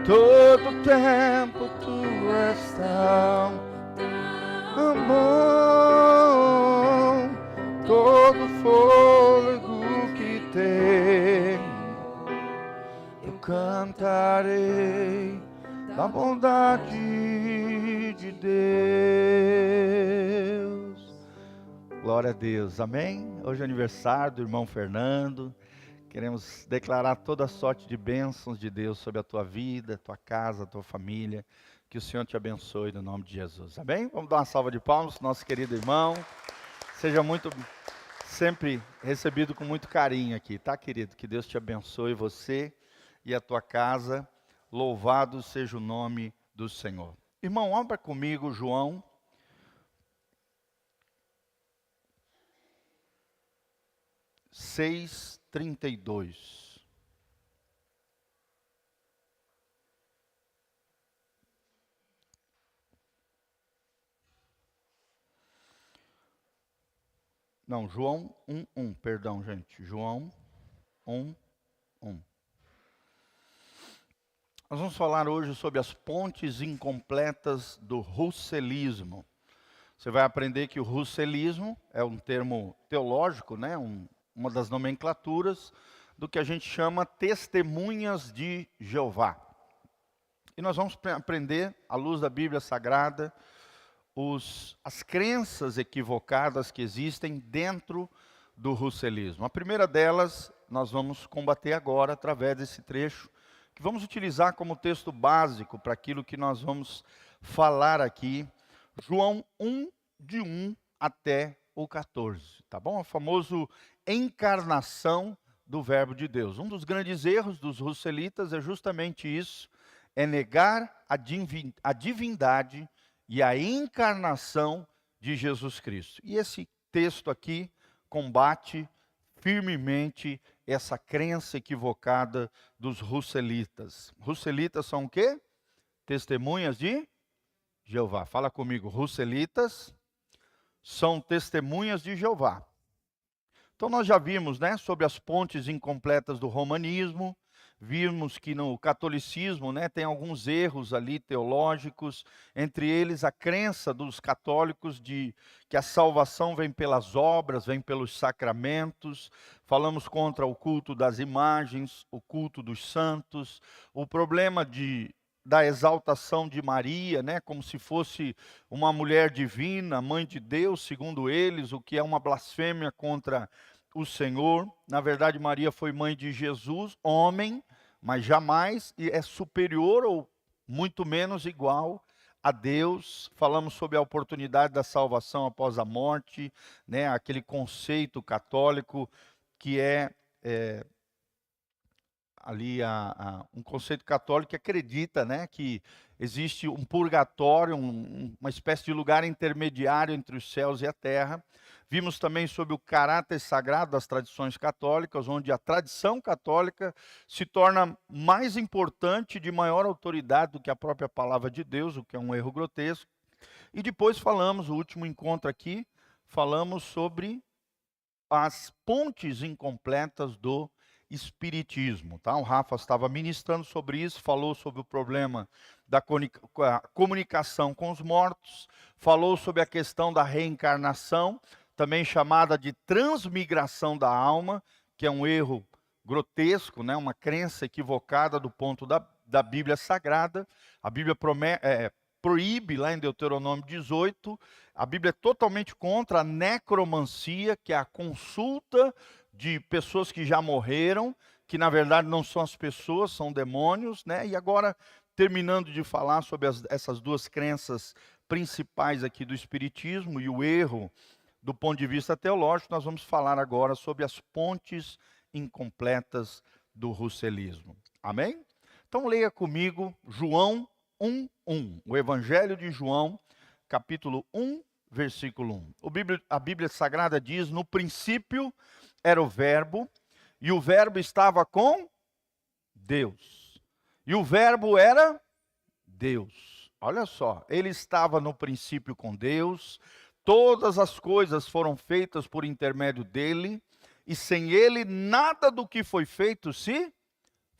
todo tempo tu és tão bom, todo fôlego que tem, eu cantarei da bondade de Deus. Glória a Deus, amém? Hoje é aniversário do irmão Fernando. Queremos declarar toda a sorte de bênçãos de Deus sobre a tua vida, tua casa, tua família. Que o Senhor te abençoe no nome de Jesus, amém? Vamos dar uma salva de palmas para o nosso querido irmão. Seja sempre recebido com muito carinho aqui, tá, querido? Que Deus te abençoe, você e a tua casa. Louvado seja o nome do Senhor. Irmão, abra comigo João 6:32. Não, João 1:1, perdão, gente. João 1:1. Nós vamos falar hoje sobre as pontes incompletas do russelismo. Você vai aprender que o russelismo é um termo teológico, né? Uma das nomenclaturas do que a gente chama testemunhas de Jeová. E nós vamos aprender, à luz da Bíblia Sagrada, as crenças equivocadas que existem dentro do russelismo. A primeira delas, nós vamos combater agora, através desse trecho, que vamos utilizar como texto básico para aquilo que nós vamos falar aqui. João 1, de 1 até o 14, tá bom? O famoso encarnação do verbo de Deus. Um dos grandes erros dos russelitas é justamente isso, é negar a divindade e a encarnação de Jesus Cristo. E esse texto aqui combate firmemente essa crença equivocada dos russelitas. Russelitas são o quê? Testemunhas de Jeová. Fala comigo, russelitas são testemunhas de Jeová. Então nós já vimos, né, sobre as pontes incompletas do romanismo. Vimos que no catolicismo, né, tem alguns erros ali teológicos, entre eles a crença dos católicos de que a salvação vem pelas obras, vem pelos sacramentos. Falamos contra o culto das imagens, o culto dos santos, o problema da exaltação de Maria, né, como se fosse uma mulher divina, mãe de Deus, segundo eles, o que é uma blasfêmia contra o Senhor. Na verdade, Maria foi mãe de Jesus, homem, mas jamais é superior ou muito menos igual a Deus. Falamos sobre a oportunidade da salvação após a morte, né? Aquele conceito católico que ali um conceito católico que acredita, né, que existe um purgatório, uma espécie de lugar intermediário entre os céus e a terra. Vimos também sobre o caráter sagrado das tradições católicas, onde a tradição católica se torna mais importante, de maior autoridade do que a própria palavra de Deus, o que é um erro grotesco. E depois falamos, o último encontro aqui, falamos sobre as pontes incompletas do espiritismo, tá? O Rafa estava ministrando sobre isso, falou sobre o problema da comunicação com os mortos, falou sobre a questão da reencarnação, também chamada de transmigração da alma, que é um erro grotesco, né? Uma crença equivocada do ponto da Bíblia Sagrada. A Bíblia proíbe, lá em Deuteronômio 18, a Bíblia é totalmente contra a necromancia, que é a consulta de pessoas que já morreram, que na verdade não são as pessoas, são demônios, né? E agora, terminando de falar sobre essas duas crenças principais aqui do espiritismo e o erro do ponto de vista teológico, nós vamos falar agora sobre as pontes incompletas do russelismo. Amém? Então leia comigo João 1:1, o Evangelho de João, capítulo 1, versículo 1. A Bíblia Sagrada diz: no princípio era o verbo, e o verbo estava com Deus. E o verbo era Deus. Olha só, ele estava no princípio com Deus, todas as coisas foram feitas por intermédio dele, e sem ele nada do que foi feito se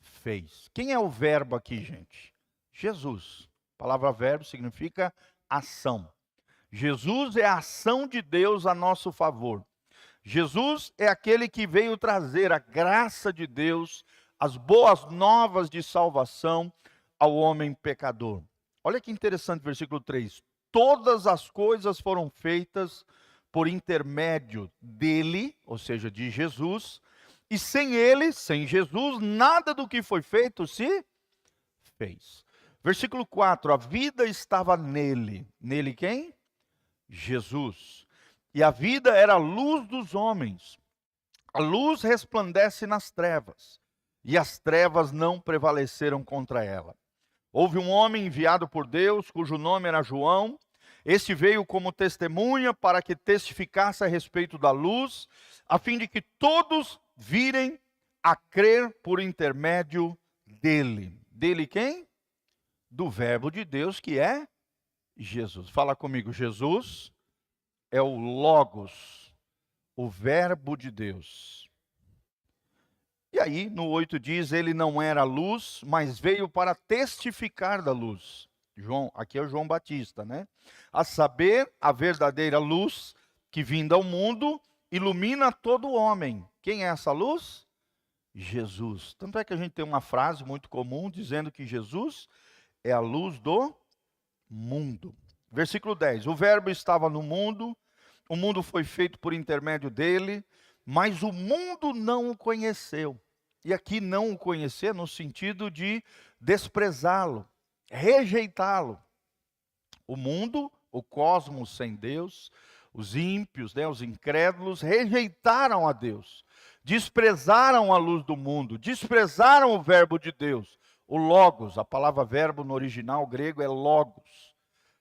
fez. Quem é o verbo aqui, gente? Jesus. A palavra verbo significa ação. Jesus é a ação de Deus a nosso favor. Jesus é aquele que veio trazer a graça de Deus, as boas novas de salvação ao homem pecador. Olha que interessante, versículo 3. Todas as coisas foram feitas por intermédio dele, ou seja, de Jesus, e sem ele, sem Jesus, nada do que foi feito se fez. Versículo 4, a vida estava nele. Nele quem? Jesus. E a vida era a luz dos homens. A luz resplandece nas trevas, e as trevas não prevaleceram contra ela. Houve um homem enviado por Deus, cujo nome era João. Este veio como testemunha para que testificasse a respeito da luz, a fim de que todos virem a crer por intermédio dele. Dele quem? Do verbo de Deus, que é Jesus. Fala comigo, Jesus é o Logos, o verbo de Deus. E aí, no 8 diz, ele não era luz, mas veio para testificar da luz. João, aqui é o João Batista, né? A saber, a verdadeira luz que vinda ao mundo ilumina todo homem. Quem é essa luz? Jesus. Tanto é que a gente tem uma frase muito comum dizendo que Jesus é a luz do mundo. Versículo 10. O verbo estava no mundo, o mundo foi feito por intermédio dele, mas o mundo não o conheceu. E aqui não o conhecer no sentido de desprezá-lo, rejeitá-lo. O mundo, o cosmos sem Deus, os ímpios, os incrédulos, rejeitaram a Deus, desprezaram a luz do mundo, desprezaram o verbo de Deus, o logos, a palavra verbo no original grego é logos.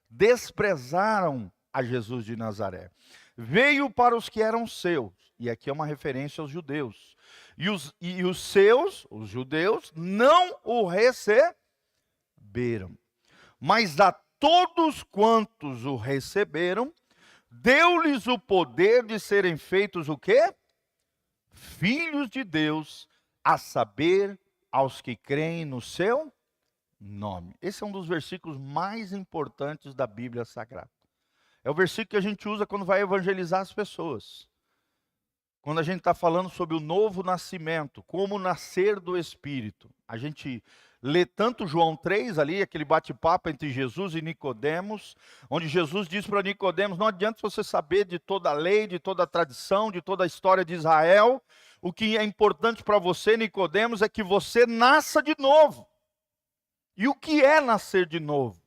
Desprezaram a Jesus de Nazaré. Veio para os que eram seus, e aqui é uma referência aos judeus. E os seus, os judeus, não o receberam. Mas a todos quantos o receberam, deu-lhes o poder de serem feitos o quê? Filhos de Deus, a saber, aos que creem no seu nome. Esse é um dos versículos mais importantes da Bíblia Sagrada. É o versículo que a gente usa quando vai evangelizar as pessoas. Quando a gente está falando sobre o novo nascimento, como nascer do Espírito. A gente lê tanto João 3 ali, aquele bate-papo entre Jesus e Nicodemos, onde Jesus diz para Nicodemos, não adianta você saber de toda a lei, de toda a tradição, de toda a história de Israel. O que é importante para você, Nicodemos, é que você nasça de novo. E o que é nascer de novo?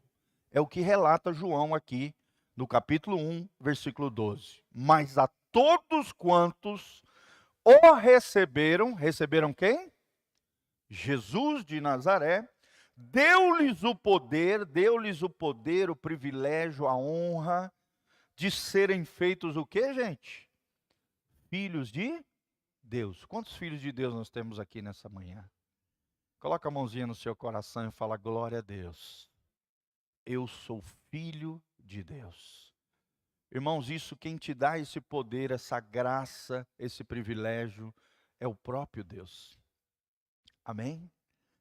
É o que relata João aqui, no capítulo 1, versículo 12. Mas a todos quantos o receberam, receberam quem? Jesus de Nazaré, deu-lhes o poder, o privilégio, a honra de serem feitos o quê, gente? Filhos de Deus. Quantos filhos de Deus nós temos aqui nessa manhã? Coloca a mãozinha no seu coração e fala, glória a Deus. Eu sou filho de Deus. Irmãos, isso quem te dá esse poder, essa graça, esse privilégio, é o próprio Deus. Amém?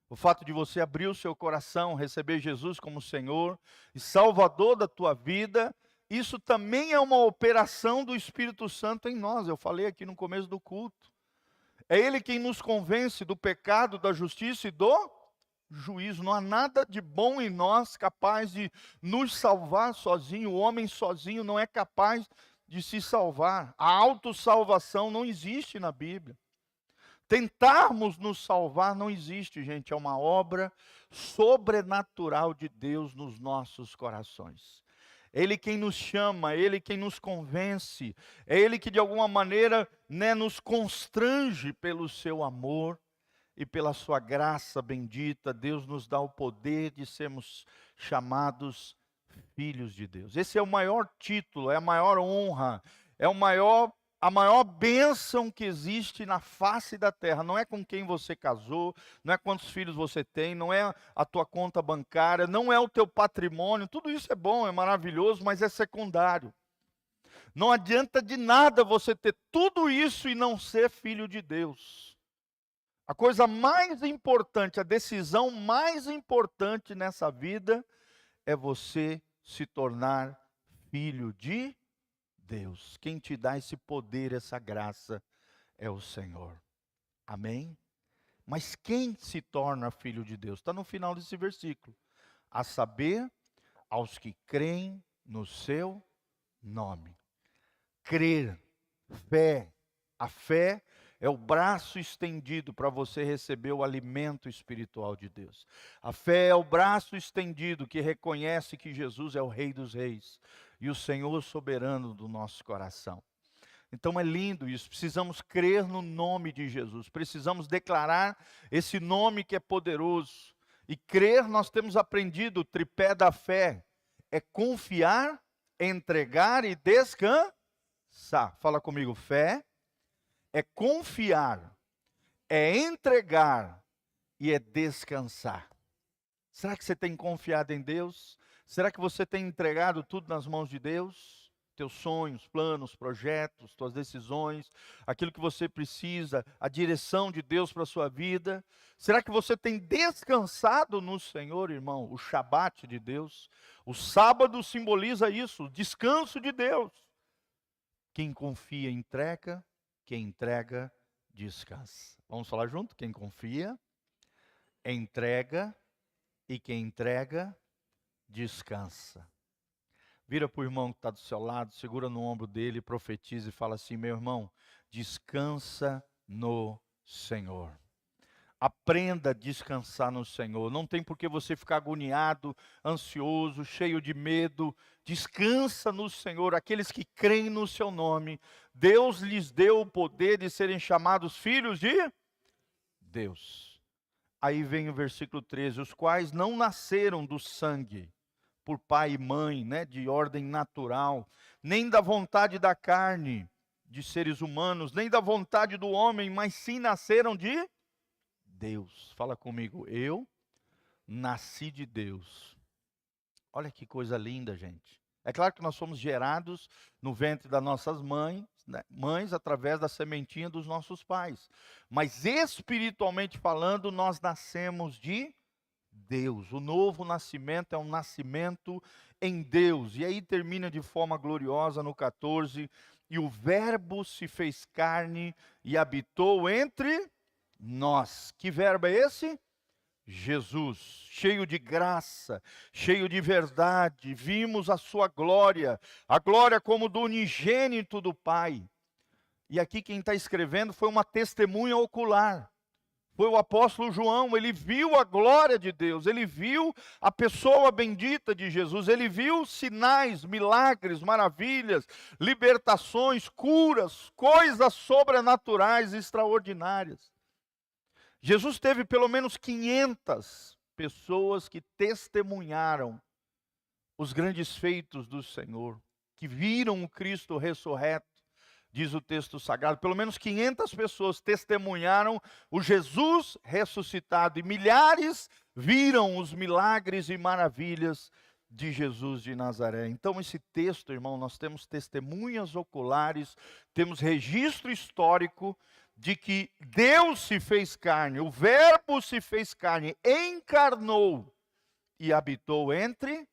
O fato de você abrir o seu coração, receber Jesus como Senhor e Salvador da tua vida, isso também é uma operação do Espírito Santo em nós. Eu falei aqui no começo do culto. É Ele quem nos convence do pecado, da justiça e do juízo. Não há nada de bom em nós capaz de nos salvar sozinho. O homem sozinho não é capaz de se salvar. A autossalvação não existe na Bíblia. Tentarmos nos salvar não existe, gente. É uma obra sobrenatural de Deus nos nossos corações. Ele quem nos chama, Ele quem nos convence, é Ele que de alguma maneira nos constrange pelo seu amor e pela sua graça bendita. Deus nos dá o poder de sermos chamados filhos de Deus. Esse é o maior título, é a maior honra, é a maior bênção que existe na face da terra. Não é com quem você casou, não é quantos filhos você tem, não é a tua conta bancária, não é o teu patrimônio. Tudo isso é bom, é maravilhoso, mas é secundário. Não adianta de nada você ter tudo isso e não ser filho de Deus. A coisa mais importante, a decisão mais importante nessa vida é você se tornar filho de Deus. Quem te dá esse poder, essa graça, é o Senhor. Amém? Mas quem se torna filho de Deus? Está no final desse versículo. A saber, aos que creem no seu nome. Crer, fé. A fé é o braço estendido para você receber o alimento espiritual de Deus. A fé é o braço estendido que reconhece que Jesus é o Rei dos Reis e o Senhor soberano do nosso coração. Então é lindo isso, precisamos crer no nome de Jesus, precisamos declarar esse nome que é poderoso. E crer, nós temos aprendido, o tripé da fé é confiar, entregar e descansar. Fala comigo, fé é confiar, é entregar e é descansar. Será que você tem confiado em Deus? Será que você tem entregado tudo nas mãos de Deus? Teus sonhos, planos, projetos, tuas decisões, aquilo que você precisa, a direção de Deus para a sua vida. Será que você tem descansado no Senhor, irmão? O Shabat de Deus. O sábado simboliza isso, o descanso de Deus. Quem confia, entrega. Quem entrega, descansa. Vamos falar junto? Quem confia, entrega. E quem entrega, descansa. Vira para o irmão que está do seu lado, segura no ombro dele, profetiza e fala assim: meu irmão, descansa no Senhor. Aprenda a descansar no Senhor. Não tem por que você ficar agoniado, ansioso, cheio de medo. Descansa no Senhor. Aqueles que creem no seu nome, Deus lhes deu o poder de serem chamados filhos de Deus. Aí vem o versículo 13, os quais não nasceram do sangue, por pai e mãe, de ordem natural, nem da vontade da carne, de seres humanos, nem da vontade do homem, mas sim nasceram de Deus. Fala comigo, eu nasci de Deus. Olha que coisa linda, gente. É claro que nós somos gerados no ventre das nossas mães através da sementinha dos nossos pais. Mas espiritualmente falando, nós nascemos de Deus. O novo nascimento é um nascimento em Deus. E aí termina de forma gloriosa no 14. E o verbo se fez carne e habitou entre nós. Que verbo é esse? Jesus, cheio de graça, cheio de verdade. Vimos a sua glória, a glória como do unigênito do Pai. E aqui quem está escrevendo foi uma testemunha ocular. Foi o apóstolo João, ele viu a glória de Deus, ele viu a pessoa bendita de Jesus, ele viu sinais, milagres, maravilhas, libertações, curas, coisas sobrenaturais extraordinárias. Jesus teve pelo menos 500 pessoas que testemunharam os grandes feitos do Senhor, que viram o Cristo ressurreto. Diz o texto sagrado, pelo menos 500 pessoas testemunharam o Jesus ressuscitado e milhares viram os milagres e maravilhas de Jesus de Nazaré. Então esse texto, irmão, nós temos testemunhas oculares, temos registro histórico de que Deus se fez carne, o Verbo se fez carne, encarnou e habitou entre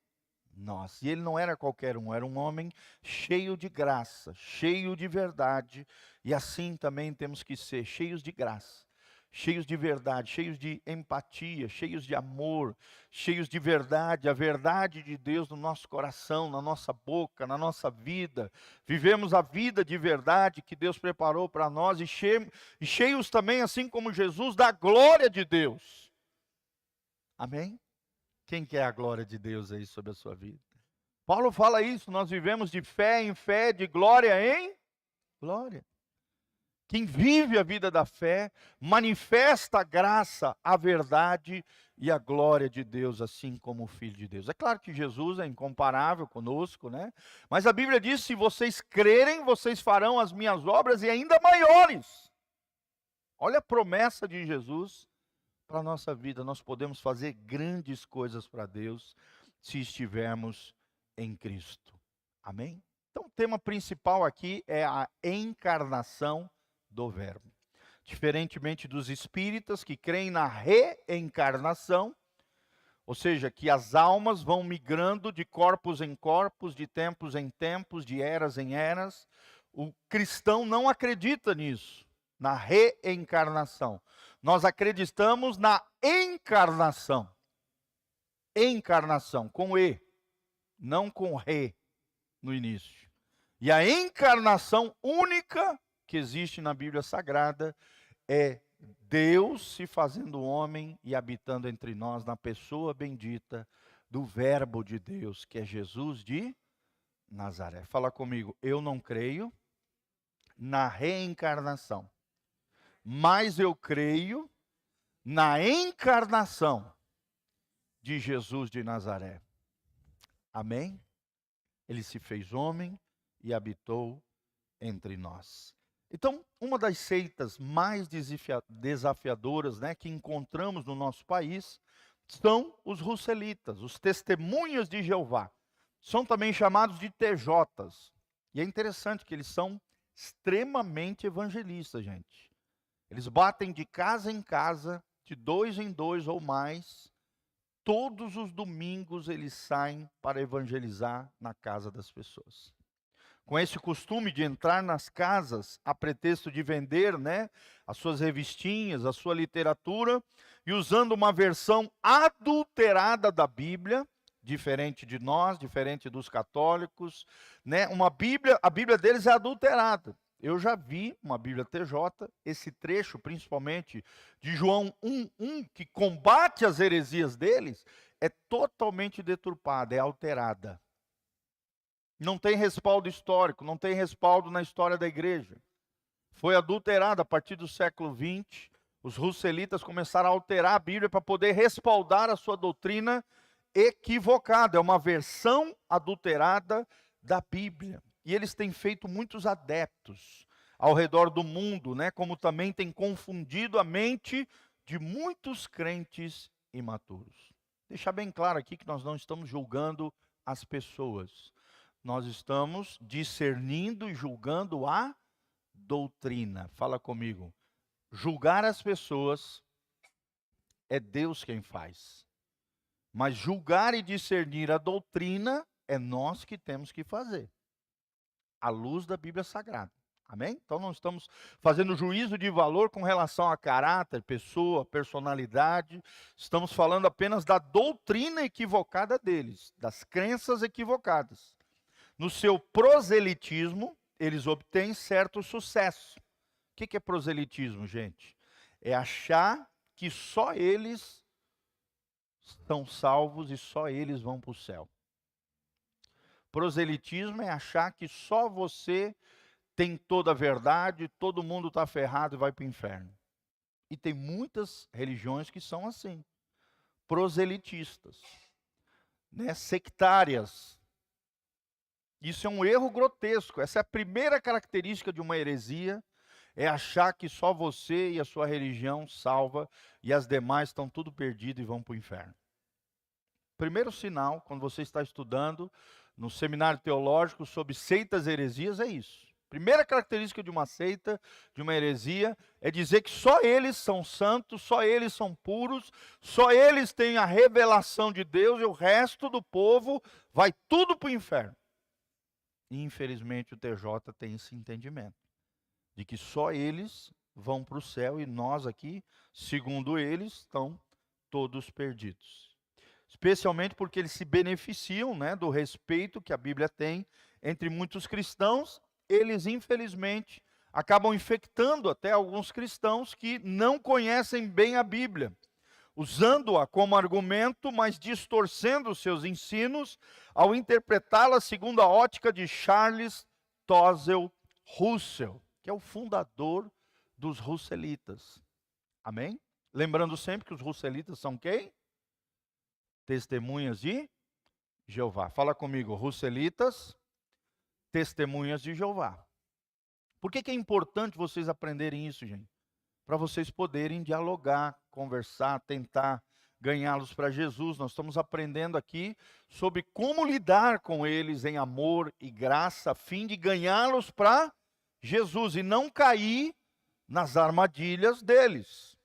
nós. E ele não era qualquer um, era um homem cheio de graça, cheio de verdade, e assim também temos que ser, cheios de graça, cheios de verdade, cheios de empatia, cheios de amor, cheios de verdade, a verdade de Deus no nosso coração, na nossa boca, na nossa vida. Vivemos a vida de verdade que Deus preparou para nós, e cheios também, assim como Jesus, da glória de Deus. Amém? Quem quer a glória de Deus aí sobre a sua vida? Paulo fala isso, nós vivemos de fé em fé, de glória em glória. Quem vive a vida da fé, manifesta a graça, a verdade e a glória de Deus, assim como o Filho de Deus. É claro que Jesus é incomparável conosco, Mas a Bíblia diz, se vocês crerem, vocês farão as minhas obras e ainda maiores. Olha a promessa de Jesus para a nossa vida. Nós podemos fazer grandes coisas para Deus se estivermos em Cristo. Amém? Então o tema principal aqui é a encarnação do Verbo. Diferentemente dos espíritas que creem na reencarnação, ou seja, que as almas vão migrando de corpos em corpos, de tempos em tempos, de eras em eras. O cristão não acredita nisso, na reencarnação. Nós acreditamos na encarnação. Encarnação, com E, não com Re no início. E a encarnação única que existe na Bíblia Sagrada é Deus se fazendo homem e habitando entre nós na pessoa bendita do Verbo de Deus, que é Jesus de Nazaré. Fala comigo, eu não creio na reencarnação, mas eu creio na encarnação de Jesus de Nazaré. Amém? Ele se fez homem e habitou entre nós. Então, uma das seitas mais desafiadoras, né, que encontramos no nosso país são os russelitas, os testemunhas de Jeová. São também chamados de TJs. E é interessante que eles são extremamente evangelistas, gente. Eles batem de casa em casa, de 2 em 2 ou mais. Todos os domingos eles saem para evangelizar na casa das pessoas. Com esse costume de entrar nas casas a pretexto de vender, né, as suas revistinhas, a sua literatura, e usando uma versão adulterada da Bíblia, diferente de nós, diferente dos católicos, né, a Bíblia deles é adulterada. Eu já vi uma Bíblia TJ, esse trecho principalmente de João 1:1, que combate as heresias deles, é totalmente deturpada, é alterada. Não tem respaldo histórico, não tem respaldo na história da igreja. Foi adulterada a partir do século XX. Os russelitas começaram a alterar a Bíblia para poder respaldar a sua doutrina equivocada. É uma versão adulterada da Bíblia. E eles têm feito muitos adeptos ao redor do mundo, né? Como também tem confundido a mente de muitos crentes imaturos. Deixar bem claro aqui que nós não estamos julgando as pessoas. Nós estamos discernindo e julgando a doutrina. Fala comigo. Julgar as pessoas é Deus quem faz. Mas julgar e discernir a doutrina é nós que temos que fazer. À luz da Bíblia Sagrada. Amém? Então não estamos fazendo juízo de valor com relação a caráter, pessoa, personalidade. Estamos falando apenas da doutrina equivocada deles, das crenças equivocadas. No seu proselitismo, eles obtêm certo sucesso. O que é proselitismo, gente? É achar que só eles são salvos e só eles vão para o céu. Proselitismo é achar que só você tem toda a verdade, todo mundo está ferrado e vai para o inferno. E tem muitas religiões que são assim, proselitistas, né? Sectárias. Isso é um erro grotesco. Essa é a primeira característica de uma heresia, é achar que só você e a sua religião salva e as demais estão tudo perdido e vão para o inferno. Primeiro sinal, quando você está estudando no seminário teológico sobre seitas e heresias, é isso. Primeira característica de uma seita, de uma heresia, é dizer que só eles são santos, só eles são puros, só eles têm a revelação de Deus e o resto do povo vai tudo para o inferno. E, infelizmente, o TJ tem esse entendimento, de que só eles vão para o céu e nós aqui, segundo eles, estão todos perdidos. Especialmente porque eles se beneficiam, né, do respeito que a Bíblia tem entre muitos cristãos. Eles, infelizmente, acabam infectando até alguns cristãos que não conhecem bem a Bíblia, usando-a como argumento, mas distorcendo os seus ensinos ao interpretá-la segundo a ótica de Charles Taze Russell, que é o fundador dos russelitas. Amém? Lembrando sempre que os russelitas são quem? Testemunhas de Jeová. Fala comigo, russelitas, testemunhas de Jeová. Por que é importante vocês aprenderem isso, gente? Para vocês poderem dialogar, conversar, tentar ganhá-los para Jesus. Nós estamos aprendendo aqui sobre como lidar com eles em amor e graça, a fim de ganhá-los para Jesus e não cair nas armadilhas deles.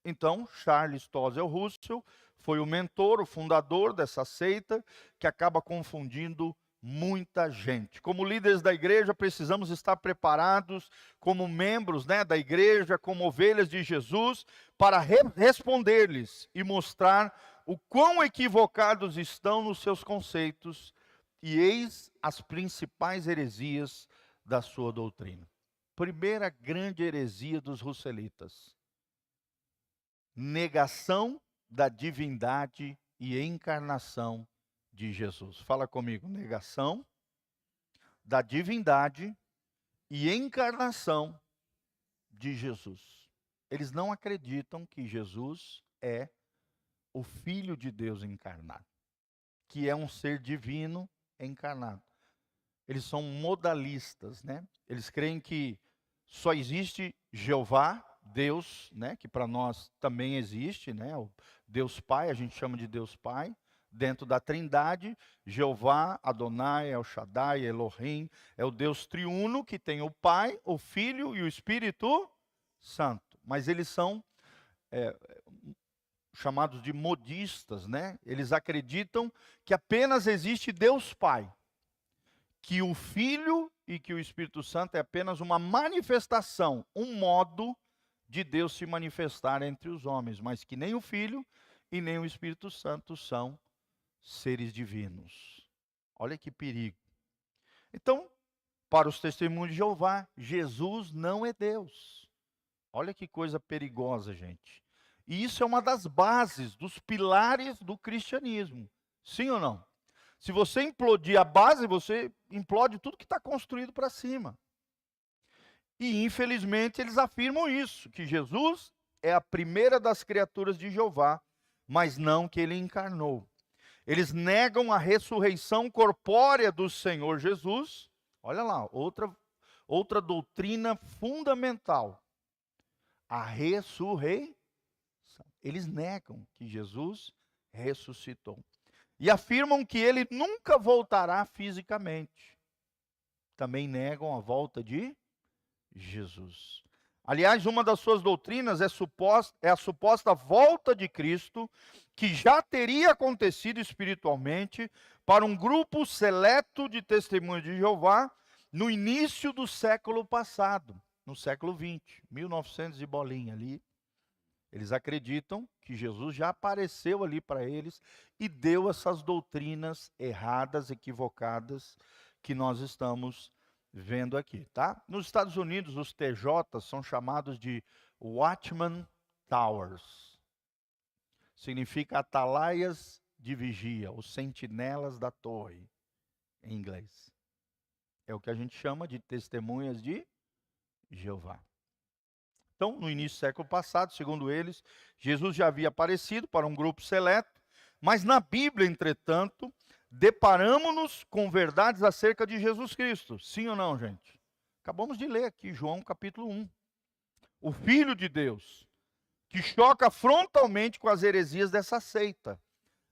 Então, Charles Taze Russell foi o mentor, o fundador dessa seita, que acaba confundindo muita gente. Como líderes da igreja, precisamos estar preparados como membros, da igreja, como ovelhas de Jesus, para responder-lhes e mostrar o quão equivocados estão nos seus conceitos, e eis as principais heresias da sua doutrina. Primeira grande heresia dos russelitas: negação da divindade e encarnação de Jesus. Fala comigo: negação da divindade e encarnação de Jesus. Eles não acreditam que Jesus é o Filho de Deus encarnado, que é um ser divino encarnado. Eles são modalistas, Eles creem que só existe Jeová, Deus, que para nós também existe, o Deus Pai, a gente chama de Deus Pai, dentro da Trindade. Jeová, Adonai, El Shaddai, Elohim, é o Deus triuno que tem o Pai, o Filho e o Espírito Santo. Mas eles são chamados de modistas, Eles acreditam que apenas existe Deus Pai, que o Filho e que o Espírito Santo é apenas uma manifestação, um modo de Deus se manifestar entre os homens, mas que nem o Filho e nem o Espírito Santo são seres divinos. Olha que perigo. Então, para os testemunhos de Jeová, Jesus não é Deus. Olha que coisa perigosa, gente. E isso é uma das bases, dos pilares do cristianismo. Sim ou não? Se você implodir a base, você implode tudo que está construído para cima. E, infelizmente, eles afirmam isso, que Jesus é a primeira das criaturas de Jeová, mas não que ele encarnou. Eles negam a ressurreição corpórea do Senhor Jesus. Olha lá, outra doutrina fundamental. A ressurreição. Eles negam que Jesus ressuscitou. E afirmam que ele nunca voltará fisicamente. Também negam a volta de Jesus. Aliás, uma das suas doutrinas é a suposta volta de Cristo, que já teria acontecido espiritualmente para um grupo seleto de testemunhas de Jeová no início do século passado, no século 20, 1900 e bolinha ali. Eles acreditam que Jesus já apareceu ali para eles e deu essas doutrinas erradas, equivocadas, que nós estamos vendo aqui, tá? Nos Estados Unidos, os TJs são chamados de Watchman Towers. Significa atalaias de vigia, os sentinelas da torre, em inglês. É o que a gente chama de testemunhas de Jeová. Então, no início do século passado, segundo eles, Jesus já havia aparecido para um grupo seleto, mas na Bíblia, entretanto, deparamos-nos com verdades acerca de Jesus Cristo. Sim ou não, gente? Acabamos de ler aqui, João capítulo 1. O Filho de Deus, que choca frontalmente com as heresias dessa seita.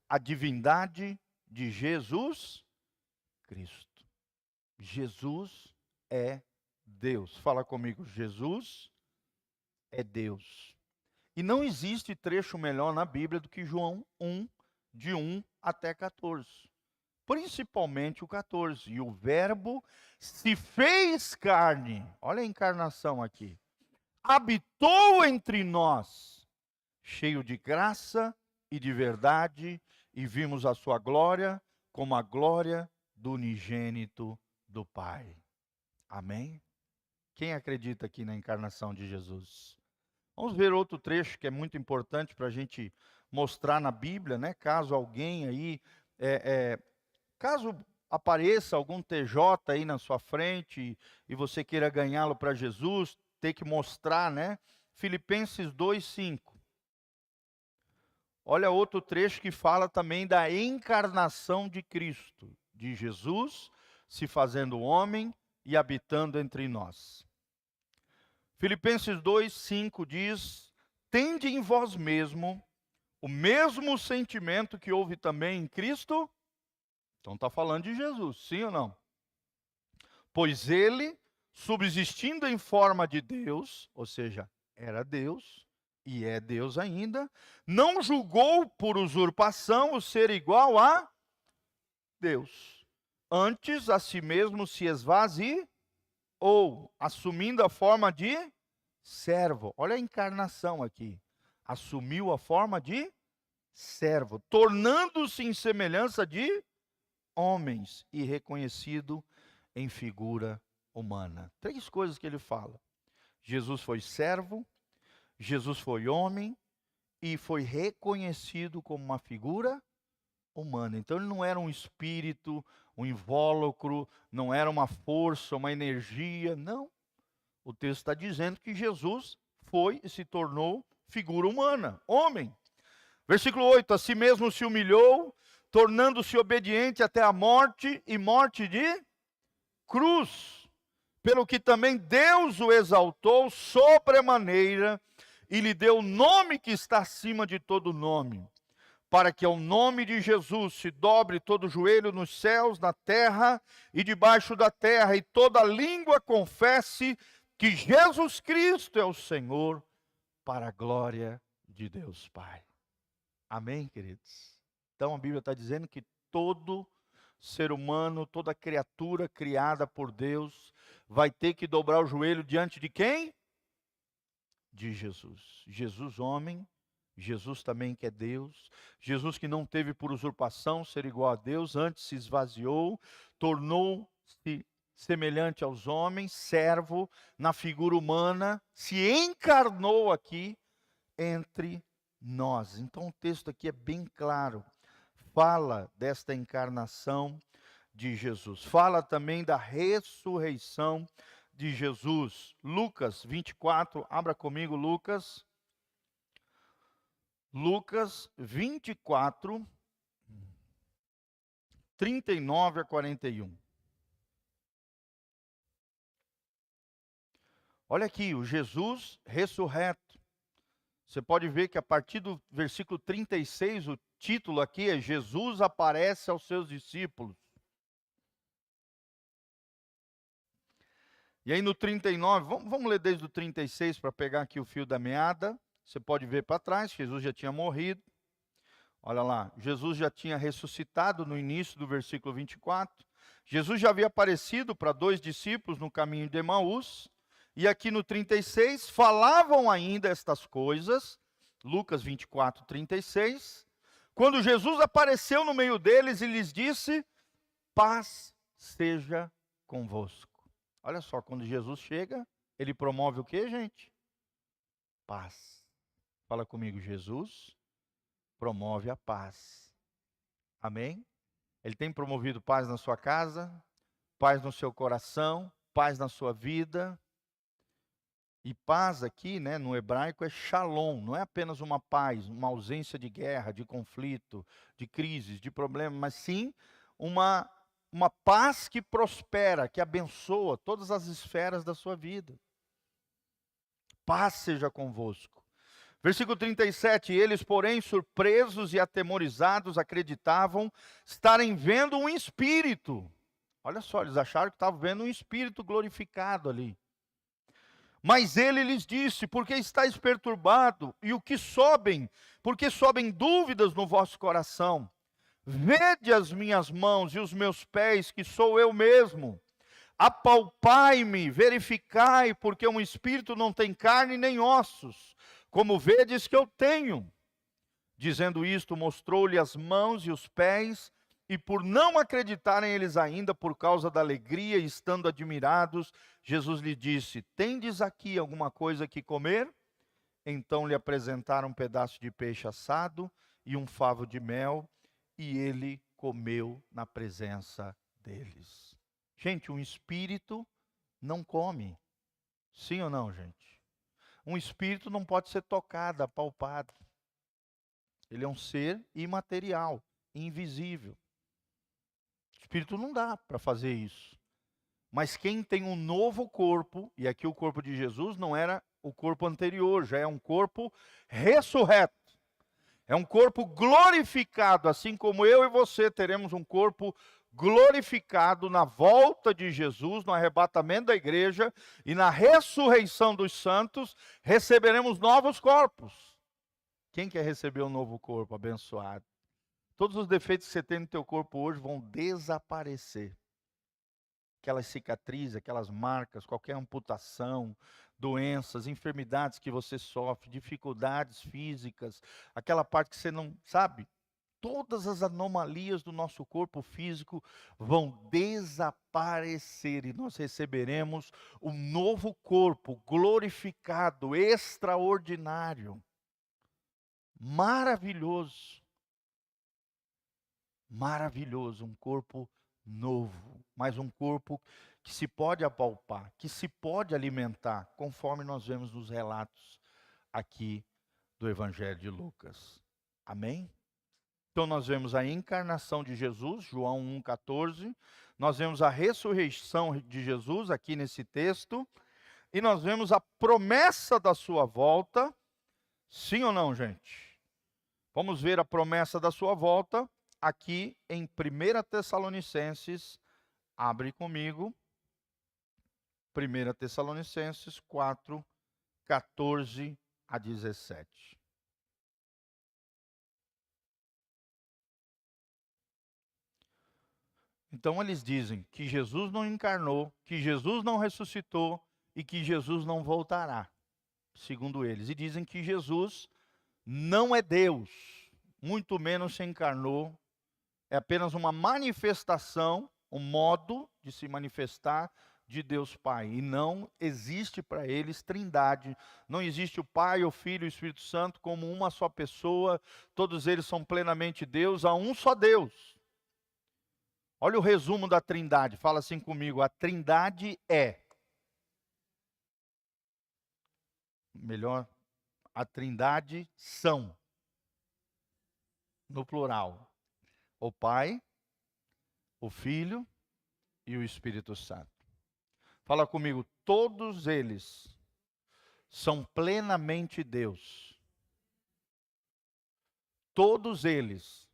A divindade de Jesus Cristo. Jesus é Deus. Fala comigo, Jesus é Deus. E não existe trecho melhor na Bíblia do que João 1, de 1 até 14. Principalmente o 14. E o verbo se fez carne. Olha a encarnação aqui. Habitou entre nós, cheio de graça e de verdade, e vimos a sua glória como a glória do unigênito do Pai. Amém? Quem acredita aqui na encarnação de Jesus? Vamos ver outro trecho que é muito importante para a gente mostrar na Bíblia, Caso alguém aí, caso apareça algum TJ aí na sua frente e você queira ganhá-lo para Jesus, tem que mostrar, Filipenses 2:5. Olha outro trecho que fala também da encarnação de Cristo, de Jesus se fazendo homem e habitando entre nós. Filipenses 2:5 diz: tende em vós mesmo o mesmo sentimento que houve também em Cristo. Então está falando de Jesus, sim ou não? Pois ele, subsistindo em forma de Deus, ou seja, era Deus e é Deus ainda, não julgou por usurpação o ser igual a Deus. Antes, a si mesmo se esvaziou, assumindo a forma de servo. Olha a encarnação aqui. Assumiu a forma de servo, tornando-se em semelhança de homens e reconhecido em figura humana. 3 coisas que ele fala. Jesus foi servo, Jesus foi homem e foi reconhecido como uma figura humana. Então ele não era um espírito, um invólucro, não era uma força, uma energia, não. O texto está dizendo que Jesus foi e se tornou figura humana, homem. Versículo 8, a si mesmo se humilhou, tornando-se obediente até a morte, e morte de cruz. Pelo que também Deus o exaltou sobremaneira, e lhe deu o nome que está acima de todo nome, para que ao nome de Jesus se dobre todo joelho nos céus, na terra e debaixo da terra, e toda língua confesse que Jesus Cristo é o Senhor, para a glória de Deus Pai. Amém, queridos? Então a Bíblia está dizendo que todo ser humano, toda criatura criada por Deus, vai ter que dobrar o joelho diante de quem? De Jesus. Jesus homem, Jesus também que é Deus, Jesus que não teve por usurpação ser igual a Deus, antes se esvaziou, tornou-se semelhante aos homens, servo, na figura humana, se encarnou aqui entre nós. Então o texto aqui é bem claro, fala desta encarnação de Jesus, fala também da ressurreição de Jesus. Lucas 24, abra comigo Lucas 24, 39 a 41. Olha aqui, o Jesus ressurreto. Você pode ver que a partir do versículo 36, o título aqui é Jesus aparece aos seus discípulos. E aí no 39, vamos ler desde o 36 para pegar aqui o fio da meada. Você pode ver para trás, Jesus já tinha morrido. Olha lá, Jesus já tinha ressuscitado no início do versículo 24. Jesus já havia aparecido para 2 discípulos no caminho de Emaús. E aqui no 36, falavam ainda estas coisas, Lucas 24, 36, quando Jesus apareceu no meio deles e lhes disse, paz seja convosco. Olha só, quando Jesus chega, ele promove o que, gente? Paz. Fala comigo, Jesus promove a paz. Amém? Ele tem promovido paz na sua casa, paz no seu coração, paz na sua vida. E paz aqui, né, no hebraico é shalom, não é apenas uma paz, uma ausência de guerra, de conflito, de crises, de problemas, mas sim uma paz que prospera, que abençoa todas as esferas da sua vida. Paz seja convosco. Versículo 37, eles, porém, surpresos e atemorizados, acreditavam estarem vendo um espírito. Olha só, eles acharam que estavam vendo um espírito glorificado ali. Mas ele lhes disse, por que estáis perturbado? E o que sobem? Porque sobem dúvidas no vosso coração. Vede as minhas mãos e os meus pés, que sou eu mesmo. Apalpai-me, verificai, porque um espírito não tem carne nem ossos, como vedes que eu tenho. Dizendo isto, mostrou-lhe as mãos e os pés, e por não acreditarem eles ainda, por causa da alegria, estando admirados, Jesus lhe disse, tendes aqui alguma coisa que comer? Então lhe apresentaram um pedaço de peixe assado e um favo de mel, e ele comeu na presença deles. Gente, um espírito não come. Sim ou não, gente? Um espírito não pode ser tocado, apalpado. Ele é um ser imaterial, invisível. O espírito não dá para fazer isso. Mas quem tem um novo corpo, e aqui o corpo de Jesus não era o corpo anterior, já é um corpo ressurreto. É um corpo glorificado, assim como eu e você teremos um corpo glorificado na volta de Jesus, no arrebatamento da igreja e na ressurreição dos santos, receberemos novos corpos. Quem quer receber um novo corpo abençoado? Todos os defeitos que você tem no teu corpo hoje vão desaparecer. Aquelas cicatrizes, aquelas marcas, qualquer amputação, doenças, enfermidades que você sofre, dificuldades físicas, aquela parte que você não sabe, todas as anomalias do nosso corpo físico vão desaparecer e nós receberemos um novo corpo glorificado, extraordinário, maravilhoso. Maravilhoso, um corpo novo, mas um corpo que se pode apalpar, que se pode alimentar, conforme nós vemos nos relatos aqui do Evangelho de Lucas. Amém? Então nós vemos a encarnação de Jesus, João 1,14, nós vemos a ressurreição de Jesus aqui nesse texto, e nós vemos a promessa da sua volta. Sim ou não, gente? Vamos ver a promessa da sua volta aqui em 1 Tessalonicenses, abre comigo, 1 Tessalonicenses 4, 14 a 17. Então eles dizem que Jesus não encarnou, que Jesus não ressuscitou e que Jesus não voltará, segundo eles. E dizem que Jesus não é Deus, muito menos se encarnou, é apenas uma manifestação, um modo de se manifestar de Deus Pai. E não existe para eles trindade, não existe o Pai, o Filho e o Espírito Santo como uma só pessoa, todos eles são plenamente Deus, há um só Deus. Olha o resumo da trindade, fala assim comigo, a trindade é, melhor, a trindade são, no plural, o Pai, o Filho e o Espírito Santo. Fala comigo, todos eles são plenamente Deus. Todos eles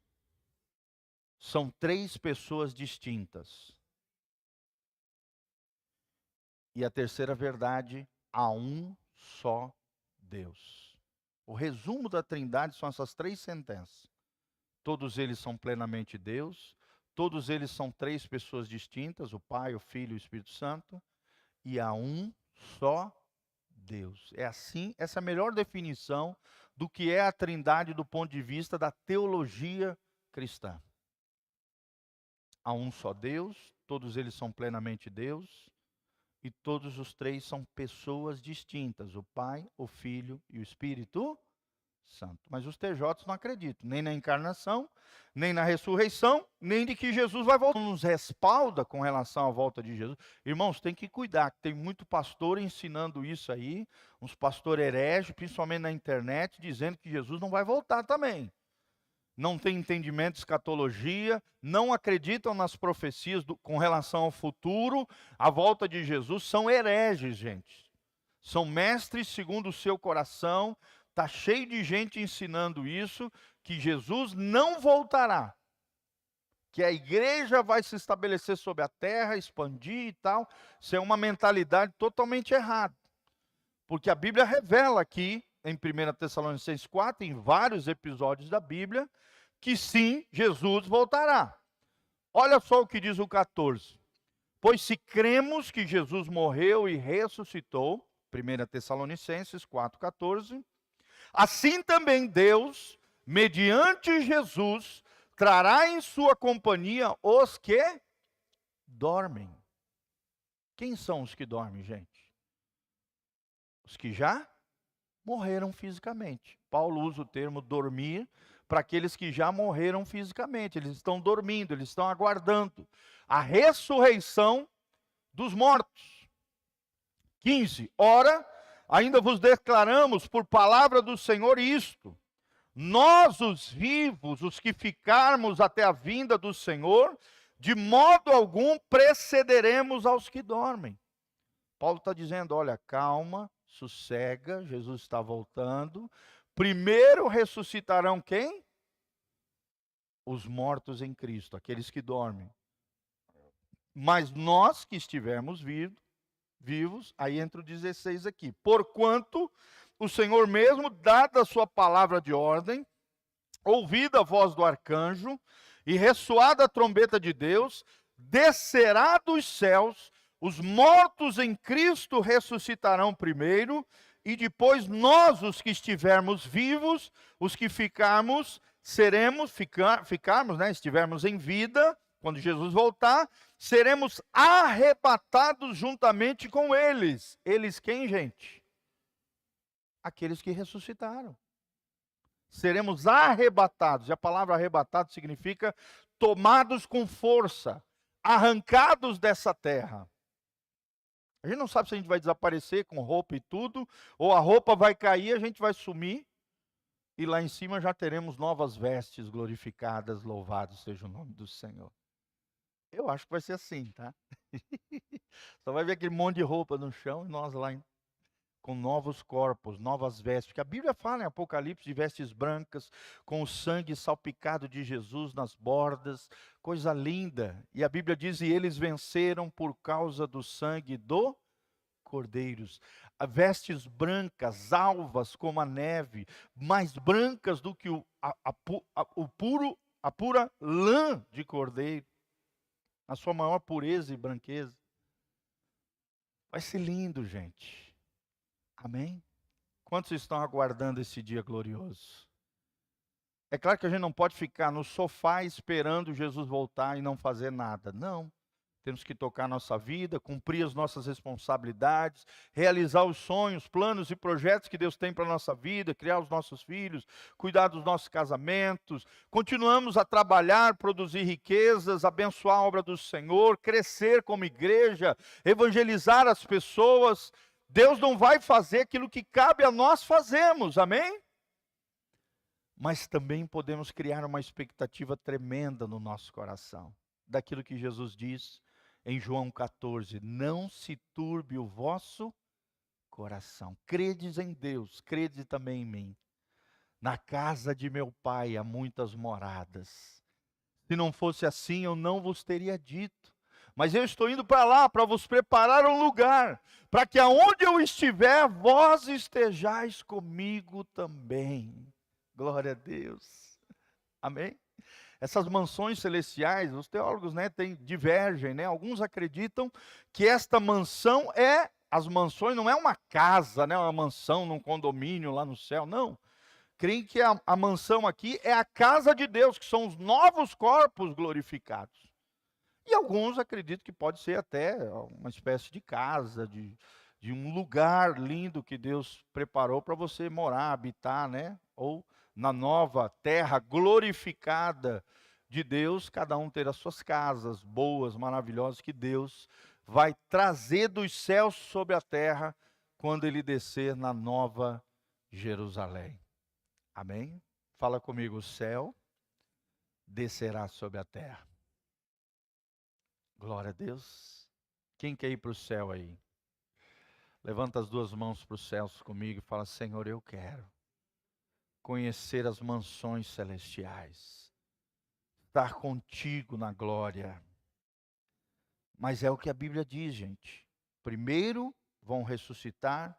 são três pessoas distintas. E a terceira verdade, há um só Deus. O resumo da trindade são essas três sentenças. Todos eles são plenamente Deus, todos eles são três pessoas distintas, o Pai, o Filho e o Espírito Santo, e há um só Deus. É assim, essa é a melhor definição do que é a trindade do ponto de vista da teologia cristã. Há um só Deus, todos eles são plenamente Deus, e todos os três são pessoas distintas, o Pai, o Filho e o Espírito Santo. Mas os TJs não acreditam, nem na encarnação, nem na ressurreição, nem de que Jesus vai voltar. Nos respalda com relação à volta de Jesus. Irmãos, tem que cuidar, que tem muito pastor ensinando isso aí, uns pastores hereges, principalmente na internet, dizendo que Jesus não vai voltar também. Não tem entendimento de escatologia, não acreditam nas profecias com relação ao futuro, à volta de Jesus, são hereges, gente. São mestres segundo o seu coração. Está cheio de gente ensinando isso, que Jesus não voltará, que a igreja vai se estabelecer sobre a terra, expandir e tal. Isso é uma mentalidade totalmente errada. Porque a Bíblia revela aqui, em 1 Tessalonicenses 4, em vários episódios da Bíblia, que sim, Jesus voltará. Olha só o que diz o 14. Pois se cremos que Jesus morreu e ressuscitou, 1 Tessalonicenses 4, 14... assim também Deus, mediante Jesus, trará em sua companhia os que dormem. Quem são os que dormem, gente? Os que já morreram fisicamente. Paulo usa o termo dormir para aqueles que já morreram fisicamente. Eles estão dormindo, eles estão aguardando a ressurreição dos mortos. 15. Ora, ainda vos declaramos por palavra do Senhor isto: nós, os vivos, os que ficarmos até a vinda do Senhor, de modo algum precederemos aos que dormem. Paulo está dizendo, olha, calma, sossega, Jesus está voltando. Primeiro ressuscitarão quem? Os mortos em Cristo, aqueles que dormem. Mas nós que estivermos vivos, aí entra o 16 aqui. Porquanto o Senhor mesmo, dada a sua palavra de ordem, ouvida a voz do arcanjo e ressoada a trombeta de Deus, descerá dos céus, os mortos em Cristo ressuscitarão primeiro, e depois nós, os que estivermos vivos, os que ficarmos, ficarmos, né, estivermos em vida, quando Jesus voltar, seremos arrebatados juntamente com eles. Eles quem, gente? Aqueles que ressuscitaram. Seremos arrebatados, e a palavra arrebatado significa tomados com força, arrancados dessa terra. A gente não sabe se a gente vai desaparecer com roupa e tudo, ou a roupa vai cair, a gente vai sumir, e lá em cima já teremos novas vestes glorificadas, louvado seja o nome do Senhor. Eu acho que vai ser assim, tá? Só vai ver aquele monte de roupa no chão, e nós lá com novos corpos, novas vestes. Porque a Bíblia fala em Apocalipse de vestes brancas, com o sangue salpicado de Jesus nas bordas, coisa linda. E a Bíblia diz, e eles venceram por causa do sangue do Cordeiros. Vestes brancas, alvas como a neve, mais brancas do que a pura lã de cordeiro, a sua maior pureza e branqueza. Vai ser lindo, gente. Amém? Quantos estão aguardando esse dia glorioso? É claro que a gente não pode ficar no sofá esperando Jesus voltar e não fazer nada. Não. Temos que tocar nossa vida, cumprir as nossas responsabilidades, realizar os sonhos, planos e projetos que Deus tem para a nossa vida, criar os nossos filhos, cuidar dos nossos casamentos. Continuamos a trabalhar, produzir riquezas, abençoar a obra do Senhor, crescer como igreja, evangelizar as pessoas. Deus não vai fazer aquilo que cabe a nós fazermos, amém? Mas também podemos criar uma expectativa tremenda no nosso coração, daquilo que Jesus diz em João 14, não se turbe o vosso coração, credes em Deus, crede também em mim. Na casa de meu Pai há muitas moradas, se não fosse assim eu não vos teria dito. Mas eu estou indo para lá, para vos preparar um lugar, para que aonde eu estiver, vós estejais comigo também. Glória a Deus. Amém? Essas mansões celestiais, os teólogos, né, divergem, né? Alguns acreditam que esta mansão as mansões não é uma casa, né, uma mansão num condomínio lá no céu, não. Creem que a mansão aqui é a casa de Deus, que são os novos corpos glorificados. E alguns acreditam que pode ser até uma espécie de casa, de um lugar lindo que Deus preparou para você morar, habitar, né? Ou na nova terra glorificada de Deus, cada um ter as suas casas boas, maravilhosas, que Deus vai trazer dos céus sobre a terra quando Ele descer na nova Jerusalém. Amém? Fala comigo, o céu descerá sobre a terra. Glória a Deus. Quem quer ir para o céu aí? Levanta as duas mãos para os céus comigo e fala, Senhor, eu quero conhecer as mansões celestiais, estar contigo na glória. Mas é o que a Bíblia diz, gente. Primeiro vão ressuscitar